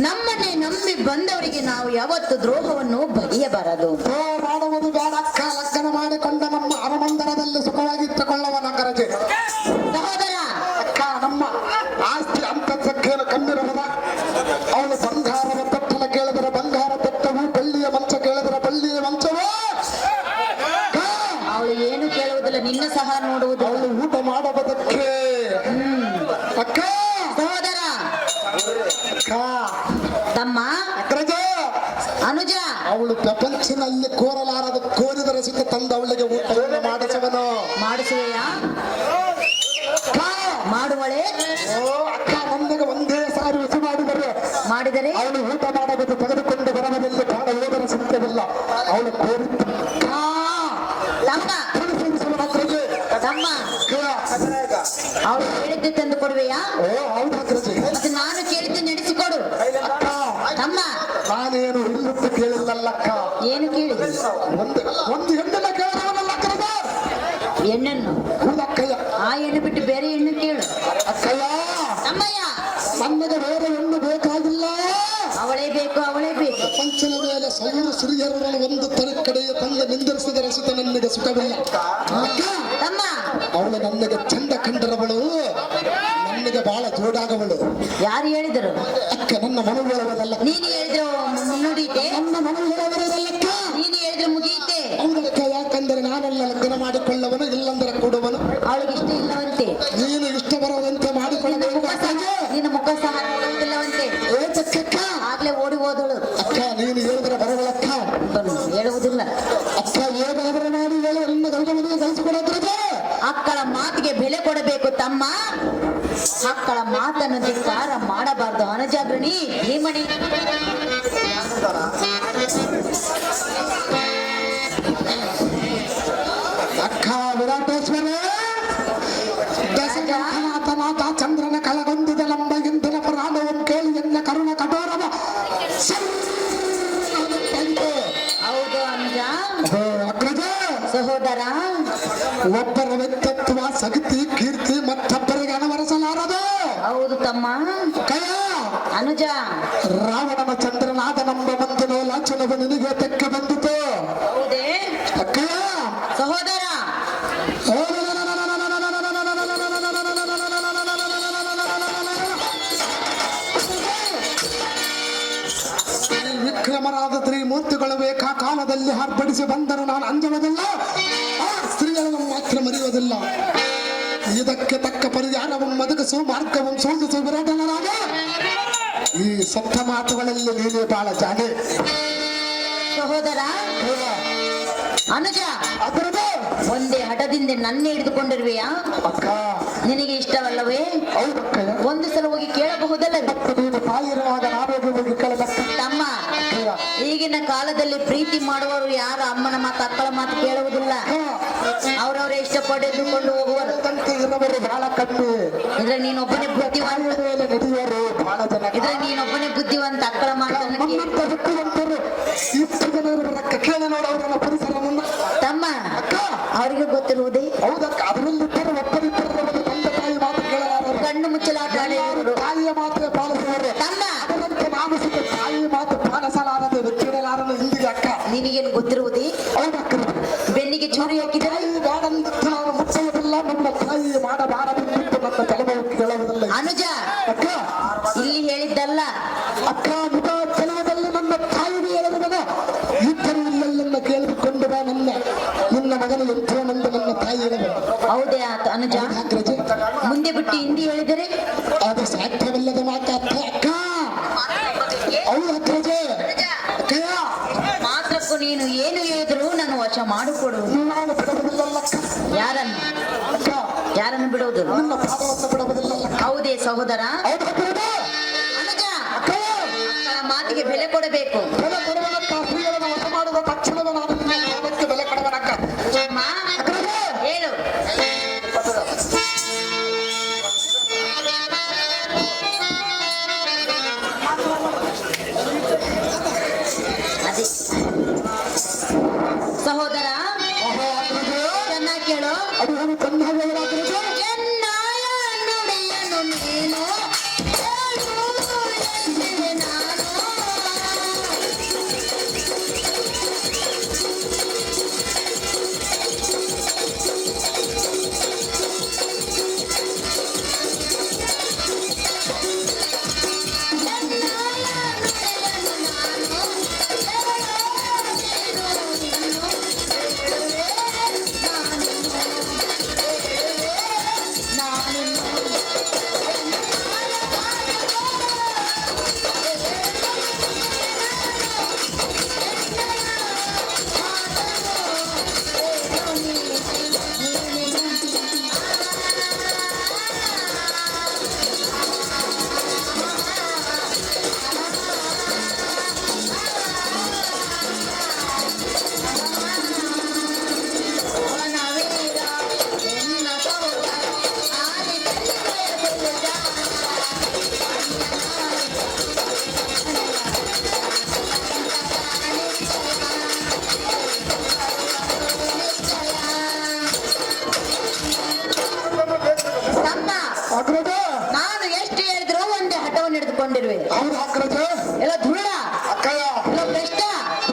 ನಮ್ಮನ್ನೇ ನಂಬಿ ಬಂದವರಿಗೆ ನಾವು ಯಾವತ್ತು ದ್ರೋಹವನ್ನು ಬಗೆಯಬಾರದು. ಮಾಡುವುದು ಬೇಡ ಅಕ್ಕ. ಲಗ್ನ ಮಾಡಿಕೊಂಡ ನಮ್ಮ ಅರಮಂದರದಲ್ಲಿ ಸುಖವಾಗಿಟ್ಟುಕೊಳ್ಳುವ ನಗರಜೆ ಸಹೋದರ. ಅಕ್ಕ, ನಮ್ಮ ಆಸ್ತಿ ಅಂತಸ್ತಕ್ಕೇನು ಕಮ್ಮಿರಲ್ಲ. ಅವಳು ಬಂಗಾರದ ಪಟ್ಟಣ ಕೇಳಿದರೆ ಬಂಗಾರ ಪಟ್ಟವು, ಬೆಳ್ಳಿಯ ಮಂಚ ಕೇಳಿದರೆ ಬೆಳ್ಳಿಯ ಮಂಚವೋ. ಅವಳು ಏನು ಕೇಳುವುದಿಲ್ಲ, ನಿನ್ನ ಸಹ ನೋಡುವುದು. ಅವಳು ಊಟ ಮಾಡುವುದಕ್ಕೆ ಅಕ್ಕ. ಸಹೋದರ, ತಮ್ಮ, ಅನುಜ, ಅವಳು ಪ್ರಪಂಚದಲ್ಲಿ ಕೋರಲಾರದು ಕೋರಿದರೆ ಸಿಕ್ಕ ತಂದ ಅವಳಿಗೆ ಊಟವನ್ನು ಮಾಡಿಸುವನು. ಮಾಡಿಸುವೆಯಾ? ಮಾಡುವಳೆ? ಅಕ್ಕ, ನನ್ನಿಗೆ ಒಂದೇ ಸಾರಿ ರುಚಿ ಮಾಡಿದರೆ ಅವಳು ಊಟ ಮಾಡಬೇಕು, ತೆಗೆದುಕೊಂಡು ಬರಬಲ್ಲಿ ಕಾಣ ಹೋದರ ಸಿಕ್ಕವಿಲ್ಲ. ಅವಳು ಕೋರಿ ತಮ್ಮ, ತಮ್ಮ, ಅವಳು ಹೇಳಿದ್ದು ತಂದು ಕೊಡುವೆಯಾ? ಮತ್ತೆ ನಾನು ಕೇಳಿದ್ದು ನಡೆಸಿಕೊಡು. ತಮ್ಮ, ನಾನೇನು ಇಲ್ಲುತ್ತು ಕೇಳಿಲ್ಲಲ್ಲಕ್ಕ. ಏನು ಕೇಳಿದೆ? ಒಂದು ಹೆಣ್ಣನ್ನ ಕೇಳವನಲ್ಲ ಹೆಣ್ಣನ್ನು. ಅಕ್ಕಯ್ಯ, ಆ ಹೆಣ್ಣು ಬಿಟ್ಟು ಬೇರೆ ಹೆಣ್ಣು ಕೇಳು. ಅಕ್ಕಯ್ಯ, ತಮ್ಮಯ್ಯ, ನಮಗೆ ಬೇರೆ ಹೆಣ್ಣು ಬೇಕಾಗಿಲ್ಲ. ಅವಳೇ ಬೇಕು, ಅವಳೇ ಬೇಕು. ಪ್ರಪಂಚದ ಮೇಲೆ ಸಾವಿರ ಸ್ತ್ರೀಯರನ್ನು ಒಂದು ಕಡೆಯ ತಂದು ನಿಂದಿರಿಸಿದ ರಸಿತ ನನಗೆ ಸುಖವಿಲ್ಲ. ತಮ್ಮ, ಅವಳು ನನಗೆ ಚಂದ ಕಂಡರವಳು, ನನಗೆ ಬಹಳ ಜೋಡಾಗವಳು. ಯಾರು ಹೇಳಿದರು? ಅಕ್ಕ, ನನ್ನ ಮನವೊಳವದಲ್ಲ. ನೀನು ಹೇಳಿದ್ರು ನುಡಿತೆ, ನನ್ನ ಮನವೊಳವರದಲ್ಲಕ್ಕ. ನೀನು ಹೇಳಿದ್ರೆ ಮುಗಿಯುತ್ತೆ. ಹೌದಕ್ಕ, ಯಾಕಂದರೆ ನಾನೆಲ್ಲ ಲಗ್ನ ಮಾಡಿಕೊಳ್ಳವನು, ಇಲ್ಲಂದರೆ ಕೊಡುವನು. ಅವಳಿಗೆ ಇಷ್ಟ ಇಲ್ಲವಂತೆ. ನೀನು ಇಷ್ಟ ಬರುವಂತೆ ಮಾಡಿಕೊಳ್ಳಬೇಕು. ನಿನ್ನ ಮುಖ ಸಹ ನೋಡುವುದಿಲ್ಲವಂತೆ. ಆಗ್ಲೇ ಓಡಿ ಹೋದಳು. ಅಕ್ಕ, ನೀನು ಹೇಳಿದ್ರೆ ಬರವಳಕ್ಕ. ಹೇಳುವುದಿಲ್ಲ. ಅಕ್ಕ, ಹೇಗಾದ್ರೆ ಮಾಡಿ ಹೇಳಿ ನನ್ನ ಗಂಡನಿಗೆ ಕಳಿಸಿಕೊಡೋದ್ರದ್ದು. ಅಕ್ಕಳ ಮಾತಿಗೆ ಬೆಲೆ ಕೊಡಬೇಕು ತಮ್ಮ. ಅಕ್ಕಳ ಮಾತನ್ನು ಧಿಕ್ಕಾರ ಮಾಡಬಾರ್ದು. ಅನಜಾಗ್ರಣಿ ಭೀಮಣಿ. ಅಕ್ಕ, ವಿರಾಟೇಶ್ವರ ದಶನಾಥ ಚಂದ್ರನ ಕಳಗೊಂದಿದ ನಮ್ಮ ಇಂದಿನ ಪುರಾಣವನ್ನು ಕೇಳಿ ಎನ್ನ ಕರುಣ ಕಠೋರವ. ಹೌದು ಅನುಜ. ಅಗ್ರಜ, ಸಹೋದರ, ಒಬ್ಬರ ವ್ಯಕ್ತಿತ್ವ ಸಗತಿ ಕೀರ್ತಿ ಮತ್ತೊಬ್ಬರಿಗೆ ಅನವರಿಸಲಾರದು. ಹೌದು ತಮ್ಮ. ಕಯ ಅನುಜ, ರಾವಣನ ಚಂದ್ರನಾದ ನಮ್ಮ ಬಂದನು ಲಾಂಛನವು ನಿನಗೆ ತೆಕ್ಕ ಬಂದಿತು. ಹೌದೇ ಅಕ್ಕಯ್ಯ, ಸಹೋದರ. ತ್ರಿವಿಕ್ರಮರಾದ ತ್ರಿಮೂರ್ತಿಗಳು ಬೇಕಾ ಕಾಲದಲ್ಲಿ ಹಾರ್ಪಡಿಸಿ ಬಂದರು ನಾನು ಅಂಜುವುದಿಲ್ಲ, ಆ ಸ್ತ್ರೀಗಳನ್ನು ಮಾತ್ರ ಮರೆಯುವುದಿಲ್ಲ. ಇದಕ್ಕೆ ತಕ್ಕ ಪರಿಹಾರವನ್ನು ಒದಗಿಸು, ಮಾರ್ಗವನ್ನು ಸೂಚಿಸು ವಿರಾಟನರಾದ. ಈ ಸಪ್ತ ಮಾತುಗಳಲ್ಲಿ ನೀನೇ ಬಾಳ ಜಾಣೆ. ಸಹೋದರ ಅನುಜ, ಅದರದು ಒಂದೇ ಹಠದಿಂದ ನನ್ನ ಹಿಡಿದುಕೊಂಡಿರುವೆಯಾ? ಅಕ್ಕ, ನಿನಗೆ ಇಷ್ಟವಲ್ಲವೇ? ಹೌದಕ್ಕಯ್ಯ. ಒಂದು ಸಲ ಹೋಗಿ ಕೇಳಬಹುದಲ್ಲವೇ? ನೀನು ತಾಯಿರುವಾಗ ನಾವೇ ಹೋಗಿ ಕೇಳಬೇಕ. ತಮ್ಮ, ಈಗಿನ ಕಾಲದಲ್ಲಿ ಪ್ರೀತಿ ಮಾಡುವವರು ಯಾರು ಅಮ್ಮನ ಮಾತು ಅಕ್ಕಳ ಮಾತು ಕೇಳುವುದಿಲ್ಲ. ಅವ್ರವ್ರೇ ಇಷ್ಟಪಡೆದುಕೊಂಡು ಹೋಗುವರು. ಇರುವರು ಬಹಳ ಕಮ್ಮಿ. ಇದ್ರೆ ನೀನೊಬ್ಬನೇ ಬುದ್ಧಿವಂತ, ನಡೆಯುವರು ಬಹಳ ಜನ. ಇದ್ರೆ ನೀನೊಬ್ಬನೇ ಬುದ್ಧಿವಂತ ಅಕ್ಕಳ ಮಾತನ್ನು ಕೇಳಿ. ನಮ್ಮಂತ ಬುದ್ಧಿವಂತರು ಇಷ್ಟು ಜನ ಇರುವುದಕ್ಕ ಕೇಳಿ ನೋಡು ಅವರನ್ನ ಪರಿಸರವನ್ನ. ತಮ್ಮ, ಅಕ್ಕ, ಅವರಿಗೆ ಗೊತ್ತಿರುವುದೇ? ಹೌದಕ್ಕ, ಅದರಲ್ಲಿದ್ದರು ಒಬ್ಬರಿಬ್ಬರು ತಂದೆ ತಾಯಿ ಮಾತು ಕೇಳಲಾರರು, ಕಣ್ಣು ಮುಚ್ಚಲಾಟ ಆಡಿರುವರು. ತಾಯಿಯ ಮಾತೇ ಪಾಲಿಸುವರು. ತಮ್ಮ, ಅದರಂತೆ ನಾನು ಸಿಕ್ಕ ತಾಯಿ ಮಾತು ಪಾಲಿಸಲಾರದೆ ವ್ಯಕ್ತಿರಲಾರದು ಇಂದಿಗೆ ಅಕ್ಕ. ನಿನಗೇನು ಗೊತ್ತಿರುವುದೇ? ಹೌದಕ್ಕ, ಬೆನ್ನಿಗೆ ಚೂರಿ ಹಾಕಿದರೆ ತಾಯಿ ಮಾಡಂತ ನಾನು ಮುಚ್ಚುವುದಿಲ್ಲ, ನಮ್ಮ ತಾಯಿ ಮಾಡಬಾರದೆಂದು ನನ್ನ ಕೆಲವು ಕೇಳುವುದಿಲ್ಲ. ಅನುಜ, ಅಕ್ಕ, ಇಲ್ಲಿ ಹೇಳಿದ್ದಲ್ಲ. ಅಕ್ಕ, ಮುಖ ಕೆಲವದಲ್ಲಿ ನನ್ನ ತಾಯಿಗೆ ಹೇಳಿದವನ ಇಬ್ಬರು ಇಲ್ಲೆಲ್ಲ ಕೇಳಿಕೊಂಡು ಬಾ, ನಿನ್ನ ಮಗನ ಎಂಥವನೆಂದು ನನ್ನ ತಾಯಿ ಹೇಳಿದಳು. ಹೌದೇ ಆತ ಅನುಜ. ಅಗ್ರಜ, ಮುಂದೆ ಬಿಟ್ಟು ಹಿಂದಿ ಹೇಳಿದರೆ ಅದು ಸಾಧ್ಯವಿಲ್ಲದ ಮಾತ ಅಕ್ಕ. ಹೌದು ಅಗ್ರಜ. ಅಕ್ಕಯ್ಯ, ಮಾತ್ರಕ್ಕೂ ನೀನು ಏನು ಹೇಳಿದ್ರು ನಾನು ವಶ ಮಾಡಿಕೊಡು. ನಾನು ಬಿಡುವುದಿಲ್ಲ ಅಕ್ಕ. ಯಾರನ್ನು ಅಕ್ಕ, ಯಾರನ್ನು ಬಿಡುವುದು? ನನ್ನ ಪಾದವನ್ನು ಬಿಡುವುದಿಲ್ಲ ಅಕ್ಕ. ಹೌದೇ ಸಹೋದರ? ಹೌದು ಅಗ್ರಜ. ಅನುಜ, ಅಕ್ಕಯ್ಯ, ಅಕ್ಕಳ ಮಾತಿಗೆ ಬೆಲೆ ಕೊಡಬೇಕು. ಬೆಲೆ ಕೊಡುವನಕ್ಕ, ಸ್ತ್ರೀಗಳನ್ನು ವಶ ಮಾಡುವ ತಕ್ಷಣವೇ ನಾನು ನಿನ್ನ ಮಾತಕ್ಕೆ ಬೆಲೆ ಕೊಡುವನಕ್ಕ. ಅಮ್ಮ, ಅಗ್ರಜ, ಹೇಳು. ಅದೇ ಸಹೋದರ, ಚೆನ್ನಾಗಿ ಕೇಳು. ಅದು ನಾನು ಚೆನ್ನಾಗಿ ಹೇಳಾಗ್ರಜ. ಎನ್ನಾಯ ನುಡಿಯನು ನೀನು, ಹೇಳು ಎಂದಿದೆ ನಾನು. ತಮ್ಮ, ಅಗ್ರಜ, ನಾನು ಎಷ್ಟು ಹೇಳಿದ್ರು ಒಂದೇ ಹಠವನ್ನು ಹಿಡಿದುಕೊಂಡಿರುವೆ. ಹೌದು ಅಗ್ರಜ. ಎಲ್ಲ ಧೂಳ, ಅಕ್ಕಯ್ಯ, ಎಲ್ಲ ಭ್ರಷ್ಟ,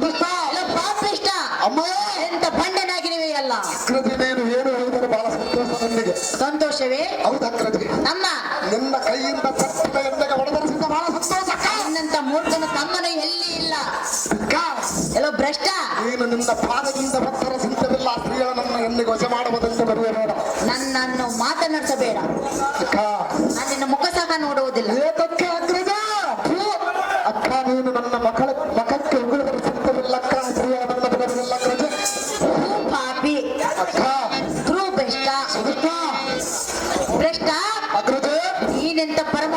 ದುಷ್ಟ, ಎಲ್ಲ ಪಾಪಿಷ್ಟ, ಅಮ್ಮಯ್ಯ. ಎಂತ ಬಂಡನಾಗಿರುವೆ ಎಲ್ಲ. ಅಗ್ರಜ, ನೀನು ಏನು ಹೇಳಿದರೆ ಬಹಳ ಸಂತೋಷ ನನಗೆ. ಸಂತೋಷವೇ? ಹೌದು ಅಗ್ರಜ. ತಮ್ಮ, ನಿನ್ನ ಕೈಯಿಂದ ಚಪ್ಪಟ ಎಂದಾಗ ಹೊಡೆದರಿಸಿದ ಬಹಳ ಸಂತೋಷ ಅಕ್ಕ. ನಿನ್ನಂತ ಮೂರ್ಖನ ತಮ್ಮನ ಎಲ್ಲಿ ಇಲ್ಲ. ಅಕ್ಕ, ಎಲ್ಲ ಭ್ರಷ್ಟ. ನೀನು ನಿನ್ನ ಪಾದದಿಂದ ಭಕ್ತರ ಸಿಂತವಿಲ್ಲ, ಸ್ತ್ರೀಗಳ ನನ್ನ ಎಂದಿಗೆ ವಶ ಮಾಡುವುದೆಂದು ಬರೆಯಬೇಡ. ನನ್ನನ್ನು ಮಾತನಾಡಿಸಬೇಡ. ಅಕ್ಕ, ನಾನು ನಿನ್ನ ಮುಖ ಸಹ ನೋಡುವುದಿಲ್ಲ. ಏತಕ್ಕೆ ಅಗ್ರಜ? ಫು! ಅಕ್ಕ, ನೀನು ನನ್ನ ಮಖಕ್ಕೆ ಉಗುಳಿದರೆ ಸಿಂತವಿಲ್ಲ ಅಕ್ಕ, ಸ್ತ್ರೀಗಳ ನನ್ನ ಬಿಡುವುದಿಲ್ಲ ಅಗ್ರಜ. ಹೂ ಪಾಪಿ, ಅಕ್ಕ, ಧ್ರುವ ಭ್ರಷ್ಟ, ದುಷ್ಟ, ಭ್ರಷ್ಟ. ಅಗ್ರಜ, ನೀನೆಂತ ಪರಮ